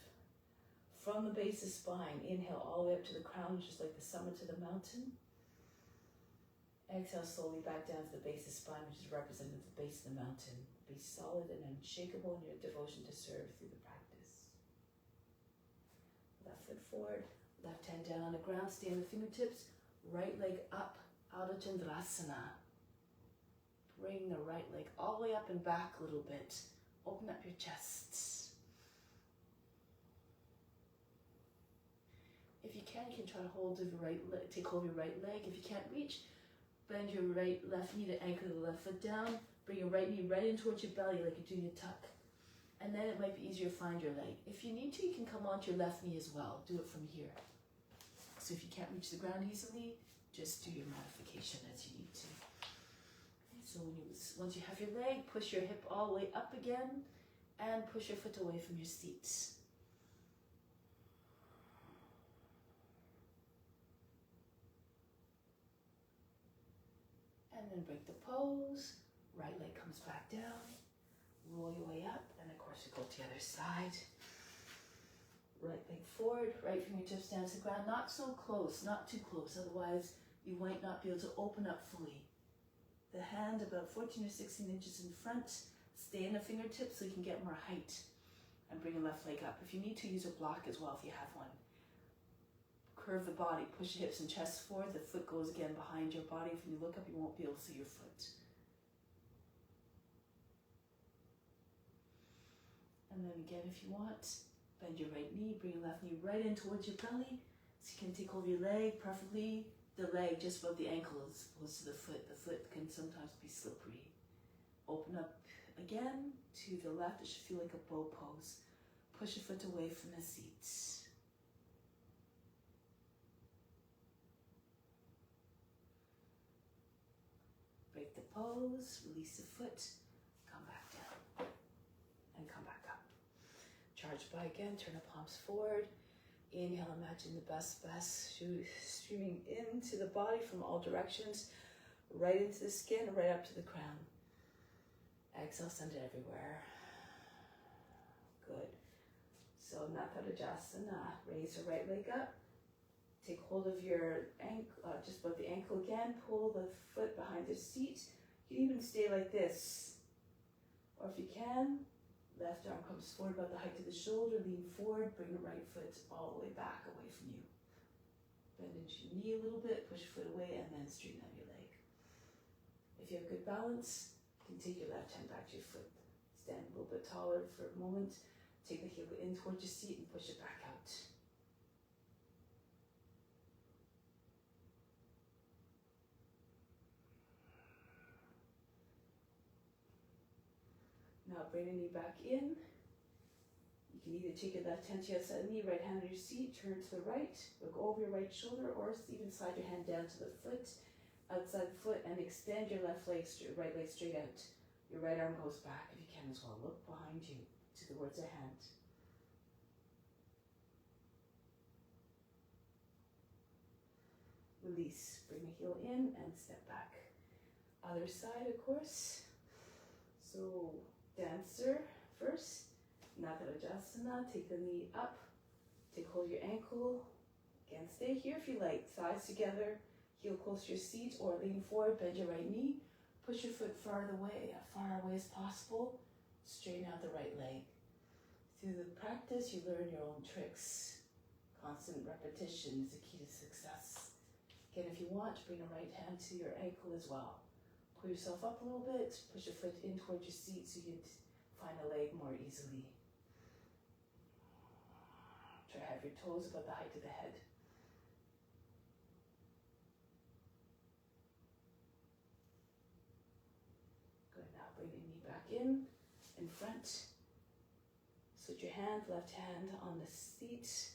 From the base of the spine, inhale all the way up to the crown, which is like the summit to the mountain. Exhale slowly back down to the base of the spine, which is represented at the base of the mountain. Be solid and unshakable in your devotion to serve through the practice. Left foot forward, left hand down on the ground, stay on the fingertips, right leg up, out of Chandrasana. Bring the right leg all the way up and back a little bit. Open up your chest. If you can try to hold the right leg, take hold of your right leg. If you can't reach, bend your left knee to anchor the left foot down. Bring your right knee right in towards your belly like you're doing a tuck. And then it might be easier to find your leg. If you need to, you can come onto your left knee as well. Do it from here. So if you can't reach the ground easily, just do your modification as you need to. Okay, so once you have your leg, push your hip all the way up again and push your foot away from your seat. And then break the pose. Right leg comes back down. Roll your way up, and of course you go to the other side. Right leg forward, right fingertips down to the ground. Not so close, not too close, otherwise you might not be able to open up fully. The hand about 14 or 16 inches in front. Stay in the fingertips so you can get more height. And bring your left leg up. If you need to, use a block as well if you have one. Curve the body, push the hips and chest forward. The foot goes again behind your body. If you look up, you won't be able to see your foot. And then again, if you want, bend your right knee, bring your left knee right in towards your belly. So you can take hold of your leg, preferably the leg just above the ankle as opposed to the foot. The foot can sometimes be slippery. Open up again to the left. It should feel like a bow pose. Push your foot away from the seat. Break the pose, release the foot, come back down, and come back up. Charge by again, turn the palms forward. Inhale, imagine the best streaming into the body from all directions, right into the skin, right up to the crown. Exhale, send it everywhere. Good. So Natadajasana, raise your right leg up. Take hold of your ankle, just above the ankle again. Pull the foot behind the seat. You can even stay like this. Or if you can, left arm comes forward about the height of the shoulder. Lean forward, bring the right foot all the way back away from you. Bend into your knee a little bit, push your foot away, and then straighten out your leg. If you have good balance, you can take your left hand back to your foot. Stand a little bit taller for a moment. Take the heel in towards your seat and push it back out. Now bring the knee back in. You can either take your left hand to your outside knee, right hand on your seat, turn to the right, look over your right shoulder, or even slide your hand down to the foot, outside the foot, and extend your left leg, right leg straight out. Your right arm goes back if you can as well. Look behind you towards the hand. Release, bring the heel in and step back. Other side, of course. So, dancer first, Natadajasana, take the knee up, take hold of your ankle, again stay here if you like, thighs together, heel close to your seat or lean forward, bend your right knee, push your foot far away as possible, straighten out the right leg. Through the practice, you learn your own tricks. Constant repetition is the key to success. Again, if you want, bring the right hand to your ankle as well. Pull yourself up a little bit, push your foot in towards your seat so you can find a leg more easily. Try to have your toes about the height of the head. Good, now bring the knee back in front. Switch your hand, left hand on the seat,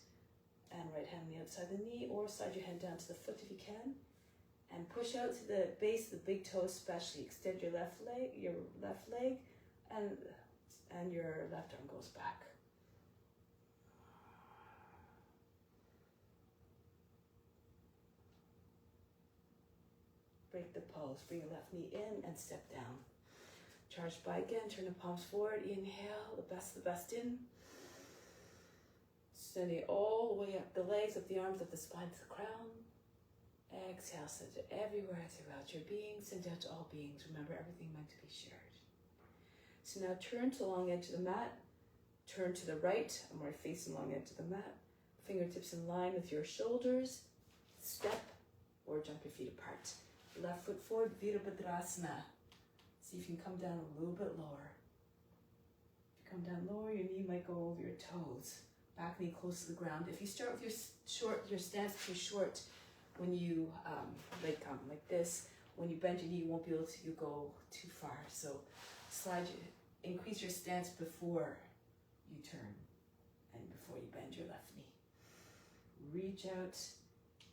And right hand on the outside of the knee, or slide your hand down to the foot if you can. And push out to the base of the big toe especially. Extend your left leg, and your left arm goes back. Break the pose. Bring your left knee in and step down. Charge by again. Turn the palms forward. Inhale, the best in. Sending all the way up the legs, up the arms, up the spine to the crown. Exhale, send it everywhere throughout your being. Send out to all beings. Remember, everything meant to be shared. So now turn to the long edge of the mat. Turn to the right. I'm right facing long edge of the mat. Fingertips in line with your shoulders. Step or jump your feet apart. Left foot forward, Virabhadrasana. See if you can come down a little bit lower. If you come down lower, your knee might go over your toes. Back knee close to the ground. If you start with your stance too short, when you like this, when you bend your knee, you won't be able to go too far. So increase your stance before you turn and before you bend your left knee. Reach out.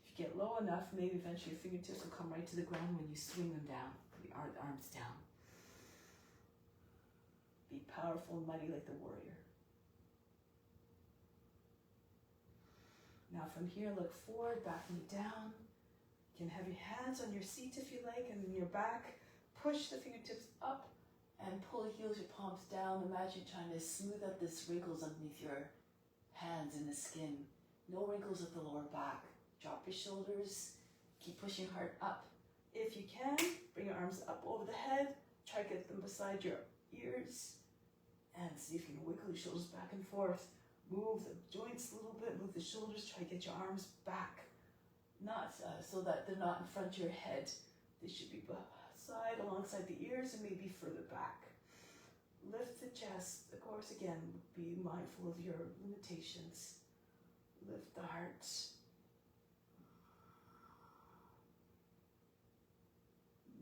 If you get low enough, maybe eventually your fingertips will come right to the ground when you swing them down, the arms down. Be powerful and mighty like the warrior. Now from here, look forward, back knee down. You can have your hands on your seat if you like, and in your back. Push the fingertips up and pull the heels, your palms down. Imagine trying to smooth out the wrinkles underneath your hands in the skin. No wrinkles at the lower back. Drop your shoulders. Keep pushing hard up. If you can, bring your arms up over the head. Try to get them beside your ears. And see if you can wiggle your shoulders back and forth. Move the joints a little bit, move the shoulders, try to get your arms back. Not so that they're not in front of your head. They should be beside, alongside the ears, and maybe further back. Lift the chest. Of course, again, be mindful of your limitations. Lift the heart.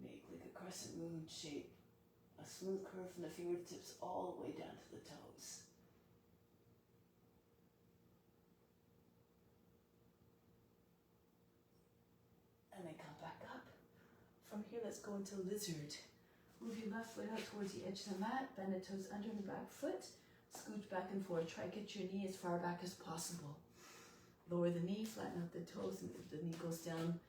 Make like a crescent moon shape. A smooth curve from the fingertips all the way down to the toes. And then come back up. From here, let's go into lizard. Move your left foot out towards the edge of the mat. Bend the toes under the back foot. Scooch back and forth. Try to get your knee as far back as possible. Lower the knee, flatten out the toes, and the knee goes down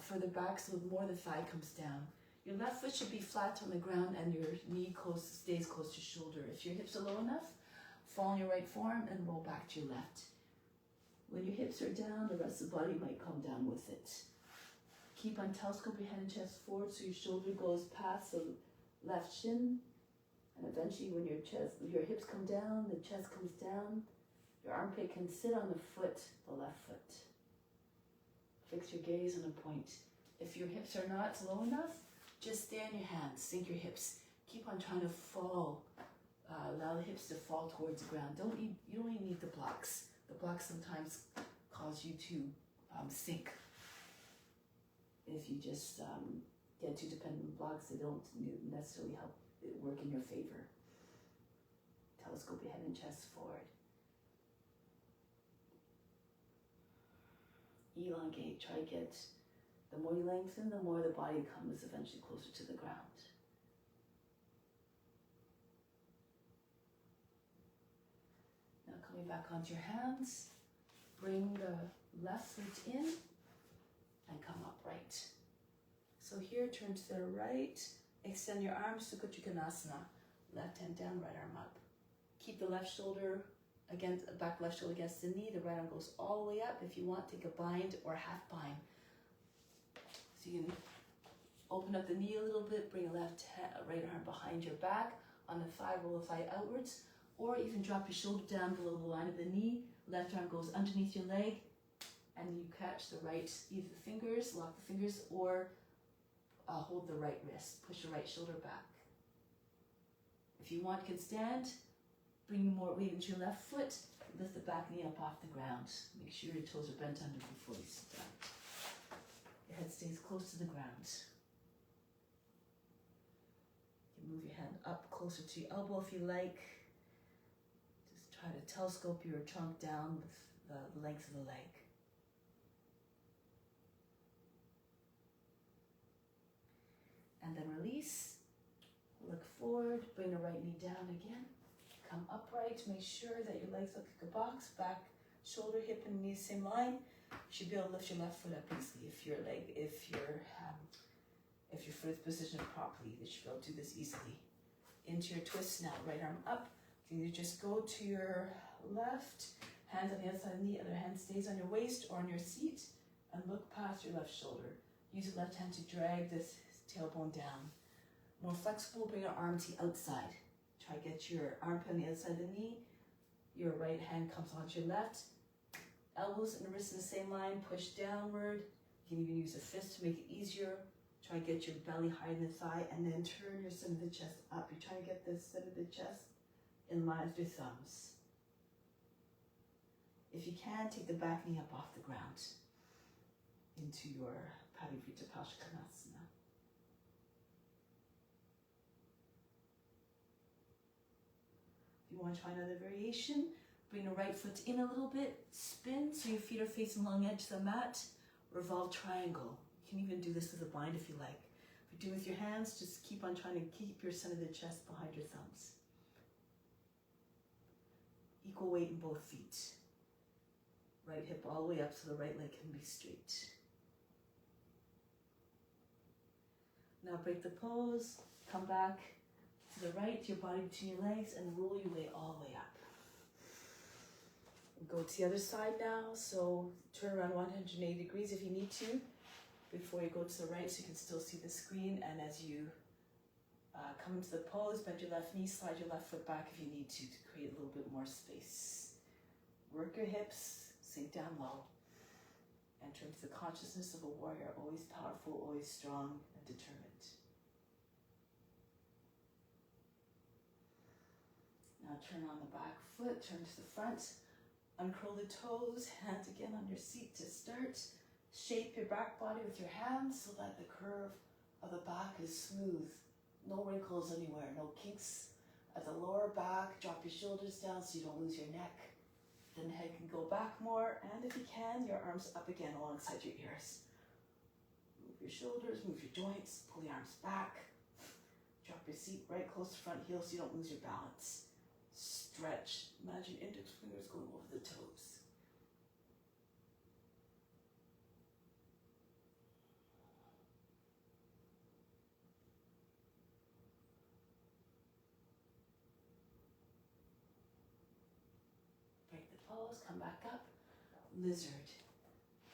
further back so more the thigh comes down. Your left foot should be flat on the ground and your knee stays close to shoulder. If your hips are low enough, fall on your right forearm and roll back to your left. When your hips are down, the rest of the body might come down with it. Keep on telescope your head and chest forward so your shoulder goes past the left shin. And eventually when your hips come down, the chest comes down, your armpit can sit on the foot, the left foot. Fix your gaze on a point. If your hips are not low enough, just stay on your hands, sink your hips. Keep on trying to fall. Allow the hips to fall towards the ground. You don't even need the blocks. The blocks sometimes cause you to sink. If you just get too dependent on blocks, they don't necessarily help it work in your favor. Telescope your head and chest forward. Elongate. Try to get, the more you lengthen, the more the body comes eventually closer to the ground. Now coming back onto your hands, bring the left foot in and come upright. So here, turn to the right, extend your arms to Uttanasana. Left hand down, right arm up. Keep the left shoulder back left shoulder against the knee. The right arm goes all the way up. If you want, take a bind or half bind. So you can open up the knee a little bit, bring a right arm behind your back. On the thigh, roll the thigh outwards. Or even drop your shoulder down below the line of the knee. Left arm goes underneath your leg. And you catch the right, either the fingers, lock the fingers, or hold the right wrist. Push your right shoulder back. If you want, you can stand. Bring more weight into your left foot. Lift the back knee up off the ground. Make sure your toes are bent under before you start. Your head stays close to the ground. You can move your hand up closer to your elbow if you like. Just try to telescope your trunk down with the length of the leg. And then release. Look forward, bring the right knee down again. Come upright, make sure that your legs look like a box, back, shoulder, hip, and knee, same line. You should be able to lift your left foot up easily if your foot is positioned properly. You should be able to do this easily. Into your twist now, right arm up. You can just go to your left, hands on the outside of the knee, other hand stays on your waist or on your seat, and look past your left shoulder. Use your left hand to drag this tailbone down. More flexible, bring your arm to the outside. Try to get your armpit on the outside of the knee. Your right hand comes onto your left. Elbows and wrists in the same line, push downward. You can even use a fist to make it easier. Try to get your belly higher than the thigh, and then turn your center of the chest up. You're trying to get the center of the chest in line with your thumbs. If you can, take the back knee up off the ground into your Parivrita Paskanasana. If you want to try another variation, bring the right foot in a little bit, spin so your feet are facing along the edge of the mat, revolve triangle. You can even do this with a bind if you like. If you do it with your hands, just keep on trying to keep your center of the chest behind your thumbs. Equal weight in both feet. Right hip all the way up so the right leg can be straight. Now break the pose, come back to the right, your body between your legs, and roll your way all the way up. Go to the other side now, so turn around 180 degrees if you need to, before you go to the right so you can still see the screen, and as you come into the pose, bend your left knee, slide your left foot back if you need to create a little bit more space. Work your hips, sink down low. Enter into the consciousness of a warrior, always powerful, always strong and determined. Now turn on the back foot, turn to the front, uncurl the toes, hands again on your seat to start. Shape your back body with your hands so that the curve of the back is smooth. No wrinkles anywhere, no kinks at the lower back. Drop your shoulders down so you don't lose your neck. Then the head can go back more, and if you can, your arms up again alongside your ears. Move your shoulders, move your joints, pull your arms back. Drop your seat right close to front heel so you don't lose your balance. Stretch. Imagine index fingers going over the toes. Break the pose, come back up. Lizard.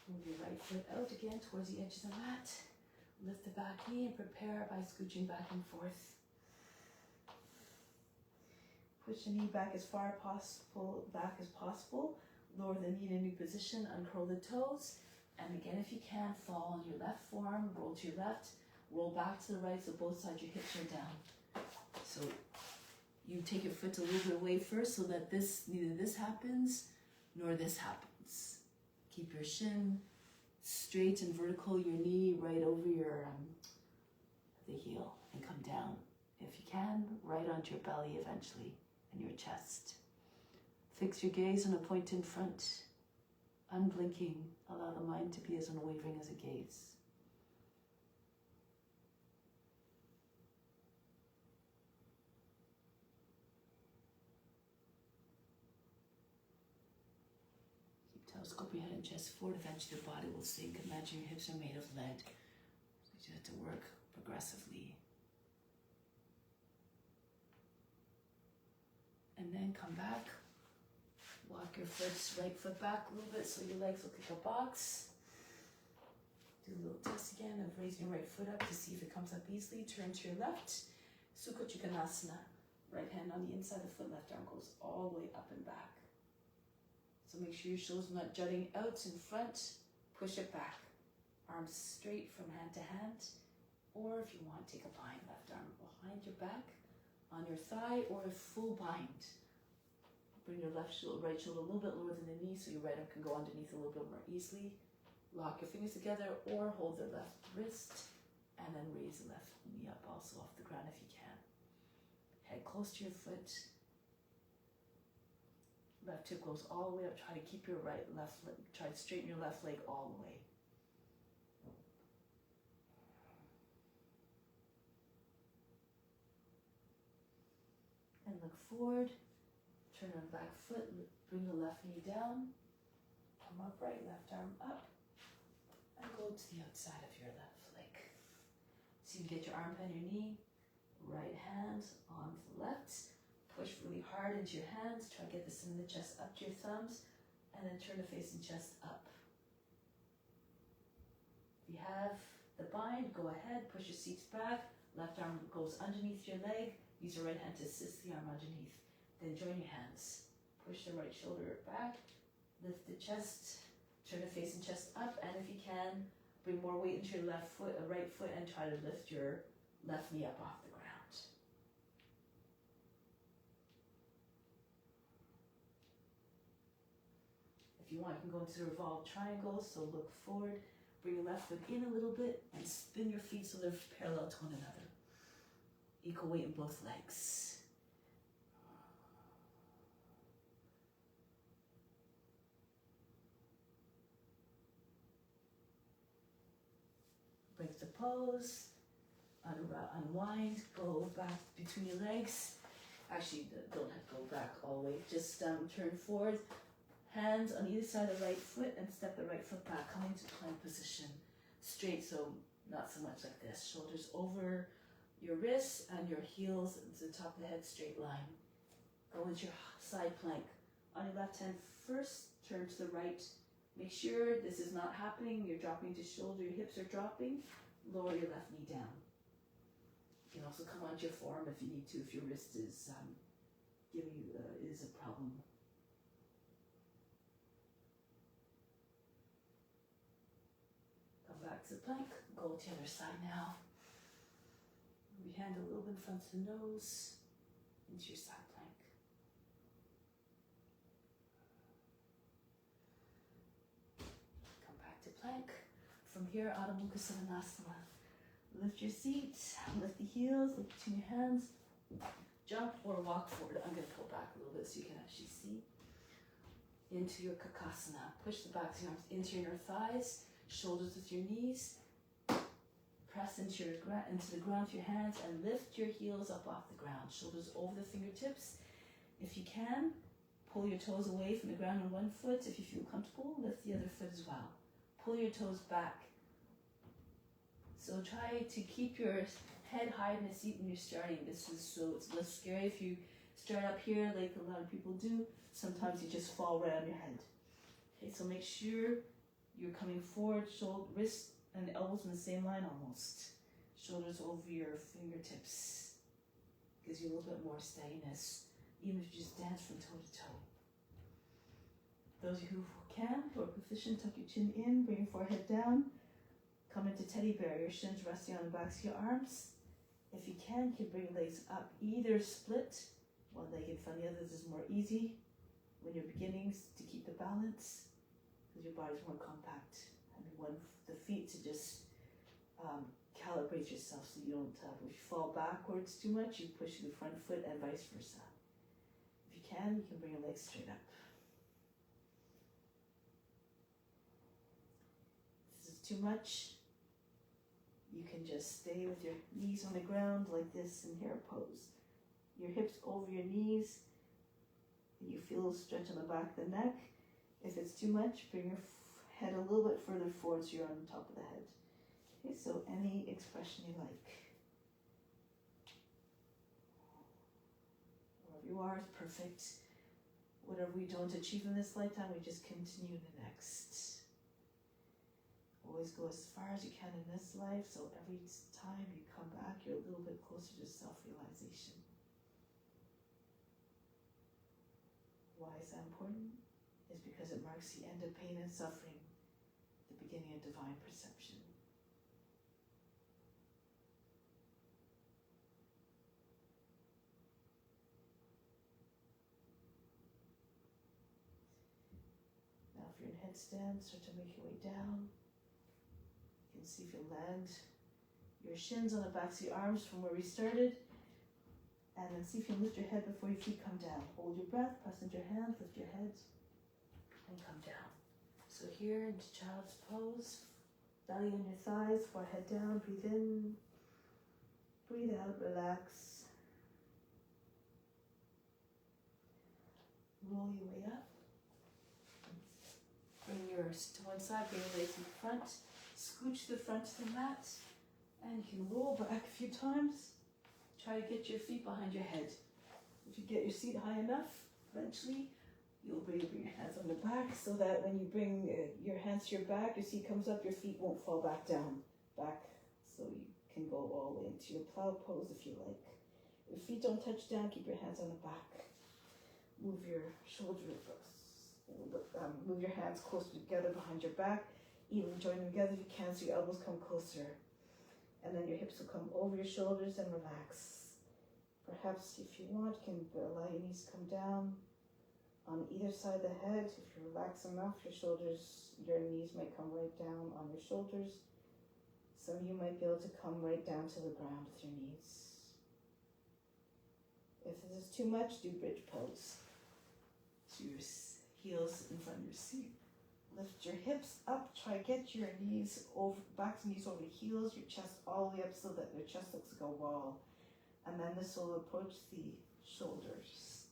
Move your right foot out again towards the edge of the mat. Lift the back knee and prepare by scooching back and forth. Push the knee back as far as possible. Lower the knee in a new position, uncurl the toes. And again, if you can, fall on your left forearm, roll to your left, roll back to the right so both sides your hips are down. So you take your foot a little bit away first so that neither this happens nor this happens. Keep your shin straight and vertical, your knee right over the heel, and come down. If you can, right onto your belly eventually. Your chest. Fix your gaze on a point in front, unblinking. Allow the mind to be as unwavering as a gaze. Keep telescope your head and chest forward. Eventually the body will sink. Imagine your hips are made of lead. So you have to work progressively. And then come back, walk your right foot back a little bit so your legs look like a box. Do a little test again of raising your right foot up to see if it comes up easily. Turn to your left, Sukha Trikonasana. Right hand on the inside of the foot, left arm goes all the way up and back. So make sure your shoulders are not jutting out in front. Push it back. Arms straight from hand to hand. Or if you want, take a bind, left arm behind your back, on your thigh, or a full bind. Bring your right shoulder a little bit lower than the knee so your right arm can go underneath a little bit more easily. Lock your fingers together or hold the left wrist and then raise the left knee up also off the ground if you can. Head close to your foot. Left hip goes all the way up. Try to keep your left leg, try to straighten your left leg all the way. And look forward. Turn on the back foot. Bring the left knee down. Come upright, left arm up. And go to the outside of your left leg. So you get your arm behind your knee. Right hand on the left. Push really hard into your hands. Try to get the center of the chest up to your thumbs. And then turn the face and chest up. If you have the bind, go ahead. Push your seats back. Left arm goes underneath your leg. Use your right hand to assist the arm underneath. Then join your hands. Push the right shoulder back. Lift the chest. Turn the face and chest up. And if you can, bring more weight into your left foot, right foot, and try to lift your left knee up off the ground. If you want, you can go into the revolved triangle. So look forward. Bring your left foot in a little bit and spin your feet so they're parallel to one another. Equal weight in both legs. Break the pose. Unwind. Go back between your legs. Actually, don't have to go back all the way. Just turn forward. Hands on either side of the right foot and step the right foot back. Come into plank position. Straight, so not so much like this. Shoulders over your wrists and your heels to the top of the head, straight line. Go into your side plank. On your left hand first, turn to the right. Make sure this is not happening. You're dropping to shoulder, your hips are dropping. Lower your left knee down. You can also come onto your forearm if you need to, if your wrist is is a problem. Come back to the plank. Go to the other side now. Move your hand a little bit in front of the nose into your side plank. Come back to plank. From here, Adho Mukha Svanasana. Lift your seat, lift the heels, lift between your hands. Jump or walk forward. I'm going to pull back a little bit so you can actually see. Into your Kakasana. Push the backs of your arms into your inner thighs. Shoulders with your knees. Press into the ground with your hands and lift your heels up off the ground. Shoulders over the fingertips. If you can, pull your toes away from the ground on one foot. If you feel comfortable, lift the other foot as well. Pull your toes back. So try to keep your head high in the seat when you're starting. It's less scary if you start up here like a lot of people do. Sometimes you just fall right on your head. Okay, so make sure you're coming forward, wrists and elbows in the same line almost. Shoulders over your fingertips. Gives you a little bit more steadiness, even if you just dance from toe to toe. Those of you who can, who are proficient, tuck your chin in, bring your forehead down. Come into teddy bear, your shins resting on the backs of your arms. If you can bring legs up, either split, one leg in front of the other. This is more easy when you're beginning to keep the balance, because your body's more compact. And the feet to just calibrate yourself so you don't, if you fall backwards too much, you push the front foot and vice versa. If you can bring your legs straight up. If this is too much, you can just stay with your knees on the ground like this in hare pose. Your hips over your knees, and you feel a stretch on the back of the neck. If it's too much, bring your head a little bit further forward so you're on the top of the head. Okay, so any expression you like. Wherever you are is perfect. Whatever we don't achieve in this lifetime, we just continue the next. Always go as far as you can in this life, so every time you come back, you're a little bit closer to self-realization. Why is that important? Is because it marks the end of pain and suffering, the beginning of divine perception. Now if you're in headstand, start to make your way down. You can see if you land your shins on the backs of your arms from where we started. And then see if you can lift your head before your feet come down. Hold your breath, press into your hands, lift your head, and come down. So here into child's pose, belly on your thighs, forehead down, breathe in, breathe out, relax. Roll your way up. Bring your to one side, bring your legs in front, scooch the front to the mat, and you can roll back a few times. Try to get your feet behind your head. If you get your seat high enough, eventually you'll bring your hands on the back so that when you bring your hands to your back, your seat comes up, your feet won't fall back down. Back, so you can go all the way into your plow pose if you like. If your feet don't touch down, keep your hands on the back. Move your shoulders, move your hands closer together behind your back. Even join them together if you can, so your elbows come closer. And then your hips will come over your shoulders and relax. Perhaps if you want, you can allow your knees to come down on either side of the head. If you relax enough, your knees might come right down on your shoulders. Some of you might be able to come right down to the ground with your knees. If this is too much, do bridge pose. So your heels in front of your seat. Lift your hips up, try to get your knees over, back to knees over the heels, your chest all the way up so that your chest looks like a wall. And then this will approach the shoulders,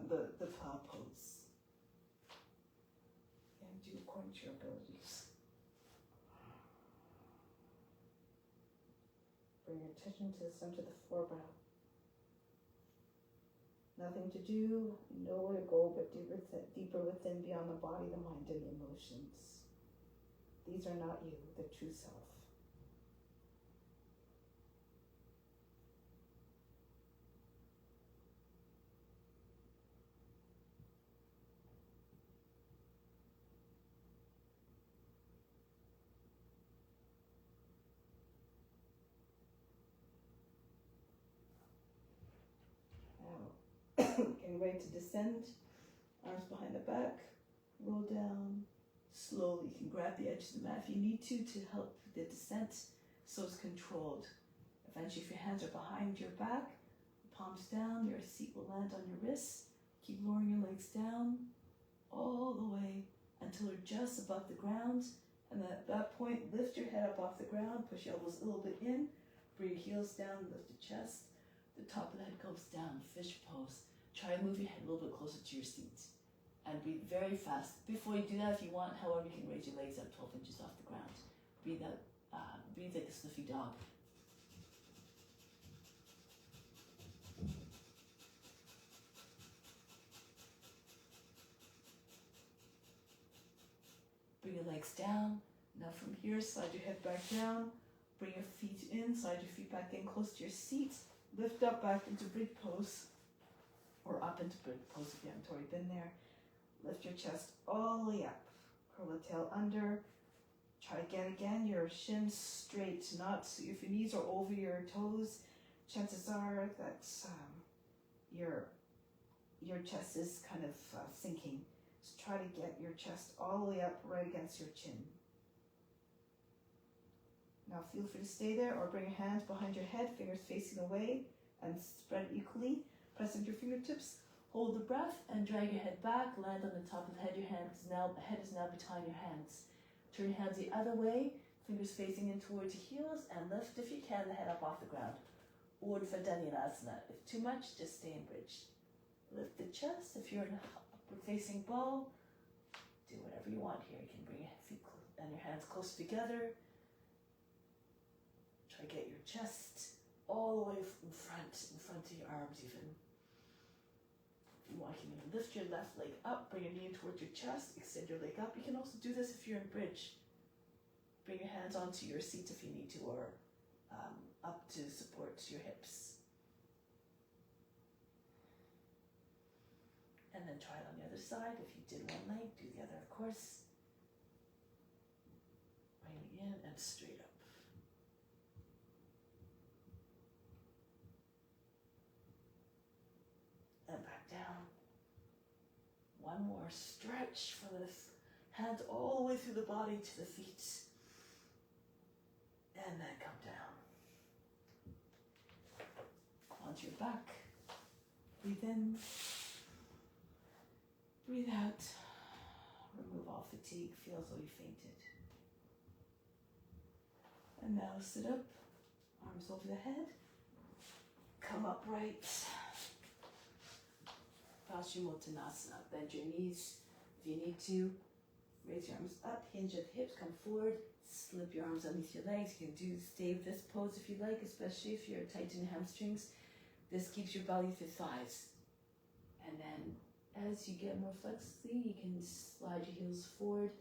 the plow pose. And do according to your abilities. Bring your attention to the center of the forebrow. Nothing to do, nowhere to go, but deeper within, beyond the body, the mind, and the emotions. These are not you, the true self. Getting ready to descend, arms behind the back, roll down, slowly. You can grab the edge of the mat if you need to help the descent so it's controlled. Eventually, if your hands are behind your back, palms down, your seat will land on your wrists. Keep lowering your legs down all the way until they're just above the ground. And at that point, lift your head up off the ground, push your elbows a little bit in, bring your heels down, lift your chest. The top of the head goes down, fish pose. Try to move your head a little bit closer to your seat and breathe very fast. Before you do that, if you want, however, you can raise your legs up 12 inches off the ground. Breathe out, breathe like a sniffy dog. Bring your legs down. Now from here, slide your head back down. Bring your feet in, slide your feet back in close to your seat. Lift up back into bridge pose. Or up into bridge pose if you haven't already been there. Lift your chest all the way up. Curl the tail under. Try again your shins straight. Not if your knees are over your toes, chances are that your chest is kind of sinking. So try to get your chest all the way up right against your chin. Now feel free to stay there or bring your hands behind your head, fingers facing away and spread equally. Press into your fingertips, hold the breath and drag your head back, land on the top of the head. Your head is now behind your hands. Turn your hands the other way, fingers facing in towards your heels and lift if you can the head up off the ground. Urdhva Dhanurasana. If too much, just stay in bridge. Lift the chest. If you're in upward facing bow, do whatever you want here. You can bring your feet and your hands close together. Try to get your chest all the way in front of your arms even. If you want, you can lift your left leg up, bring your knee in towards your chest, extend your leg up. You can also do this if you're in bridge. Bring your hands onto your seat if you need to, or up to support your hips. And then try it on the other side. If you did one leg, do the other, of course. Bring it in and straight up. And back down. One more stretch from the hands all the way through the body to the feet. And then come down. Onto your back. Breathe in. Breathe out. Remove all fatigue. Feel as though you fainted. And now sit up. Arms over the head. Come upright. Paschimottanasana. Bend your knees if you need to. Raise your arms up. Hinge at the hips. Come forward. Slip your arms underneath your legs. You can stay with this pose if you like, especially if you're tight in hamstrings. This keeps your belly to thighs. And then as you get more flexibly, you can slide your heels forward.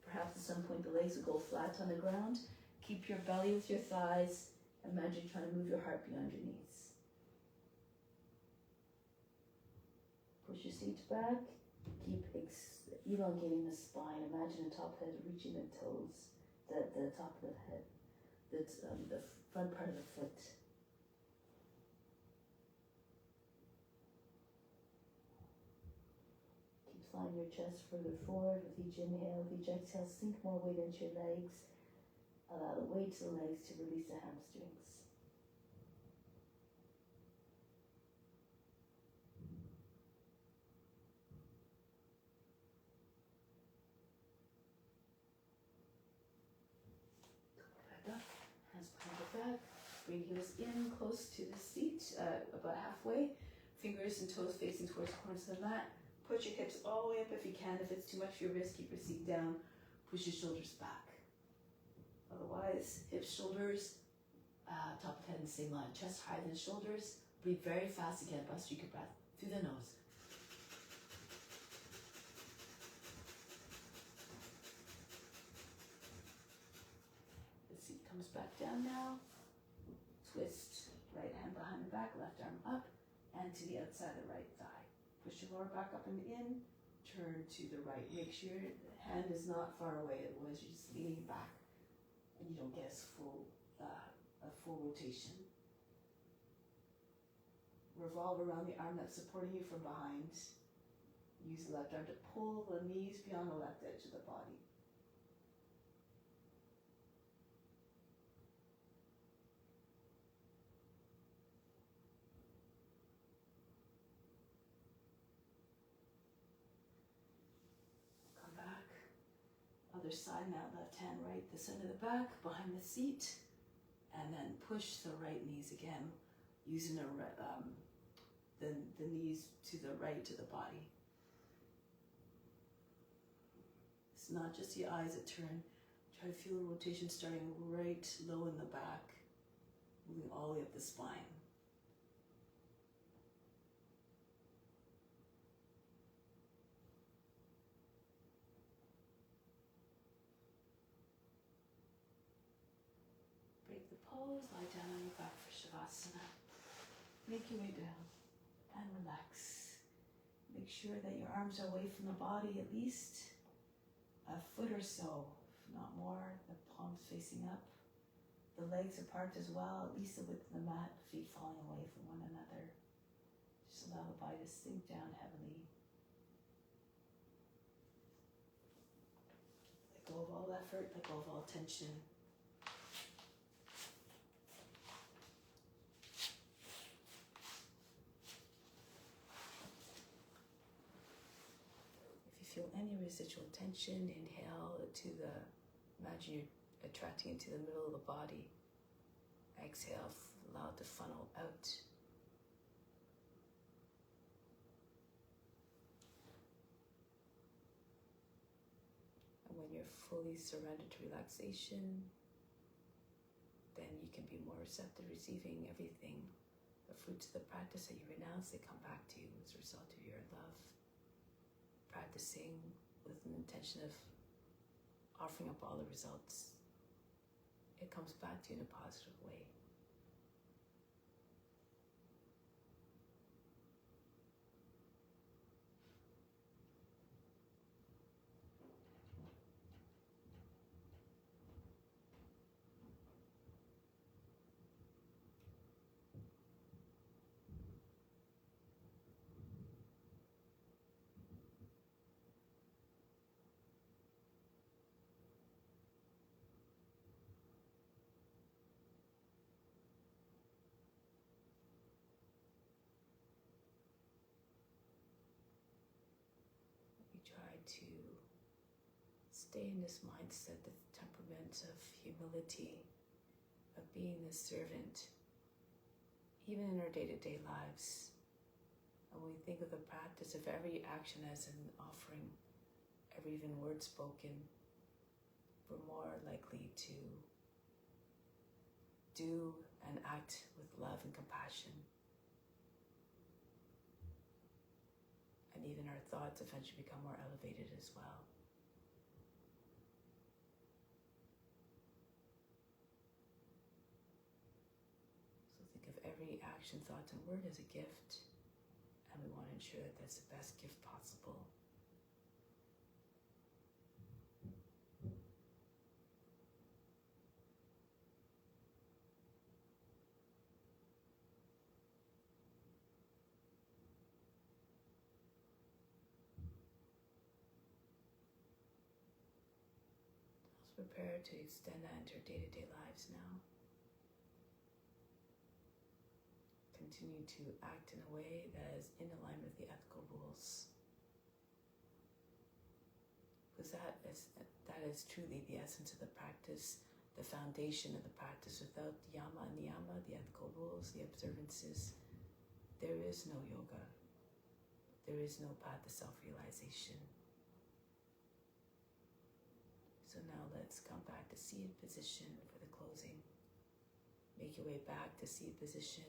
Perhaps at some point the legs will go flat on the ground. Keep your belly with your thighs. Imagine trying to move your heart beyond your knees. Push your seat back. Keep elongating the spine. Imagine the top head reaching the toes, the top of the head, the front part of the foot. Keep sliding your chest further forward with each inhale. With each exhale, sink more weight into your legs. Allow the weight to the legs to release the hamstrings. Back up, hands behind the back. Bring heels in close to the seat, about halfway. Fingers and toes facing towards the corners of the mat. Push your hips all the way up if you can. If it's too much for your wrist, keep your seat down. Push your shoulders back. Otherwise, hips, shoulders, top of head in the same line. Chest higher than shoulders. Breathe very fast again. Bust your breath through the nose. The seat comes back down now. Twist. Right hand behind the back, left arm up, and to the outside of the right thigh. Push your lower back up and in. Turn to the right. Make sure the hand is not far away. Otherwise, you're just leaning back. And you don't get a full rotation. Revolve around the arm that's supporting you from behind. Use the left arm to pull the knees beyond the left edge of the body. Come back. Other side now, left hand right, the center of the back, behind the seat. And then push the right knees again, using the knees to the right of the body. It's not just the eyes that turn. Try to feel the rotation starting right low in the back, moving all the way up the spine. Break the pose, lie down on your back for Shavasana. Make your way down and relax. Make sure that your arms are away from the body at least a foot or so, if not more. The palms facing up. The legs apart as well, at least the width of the mat, feet falling away from one another. Just allow the body to sink down heavily. Let go of all effort, let go of all tension. Feel any residual tension, inhale imagine you're attracting it to the middle of the body. Exhale, allow it to funnel out. And when you're fully surrendered to relaxation, then you can be more receptive, receiving everything. The fruits of the practice that you renounce, they come back to you as a result of your love. Practicing with an intention of offering up all the results, it comes back to you in a positive way. to stay in this mindset, the temperament of humility, of being a servant, even in our day-to-day lives. And when we think of the practice of every action as an offering, every even word spoken, we're more likely to do and act with love and compassion. And even our thoughts eventually become more elevated as well. So think of every action, thought, and word as a gift, and we want to ensure that that's the best gift possible. Prepare to extend that into our day-to-day lives now. Continue to act in a way that is in alignment with the ethical rules. Because that is truly the essence of the practice, the foundation of the practice. Without the yama and niyama, the ethical rules, the observances, there is no yoga. There is no path to self-realization. So now let's come back to seated position for the closing. Make your way back to seated position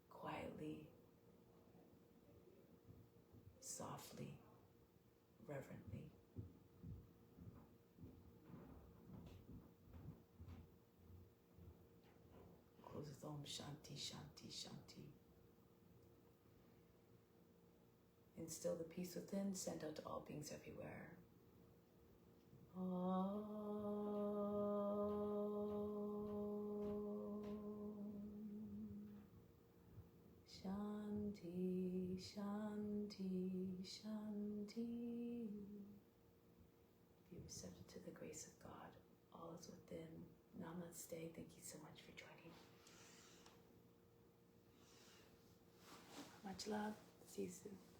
quietly, softly, reverently. Close with Om Shanti, Shanti, Shanti. Instill the peace within, send out to all beings everywhere. Om Shanti, Shanti, Shanti. Be receptive to the grace of God. All is within. Namaste. Thank you so much for joining. Much love. See you soon.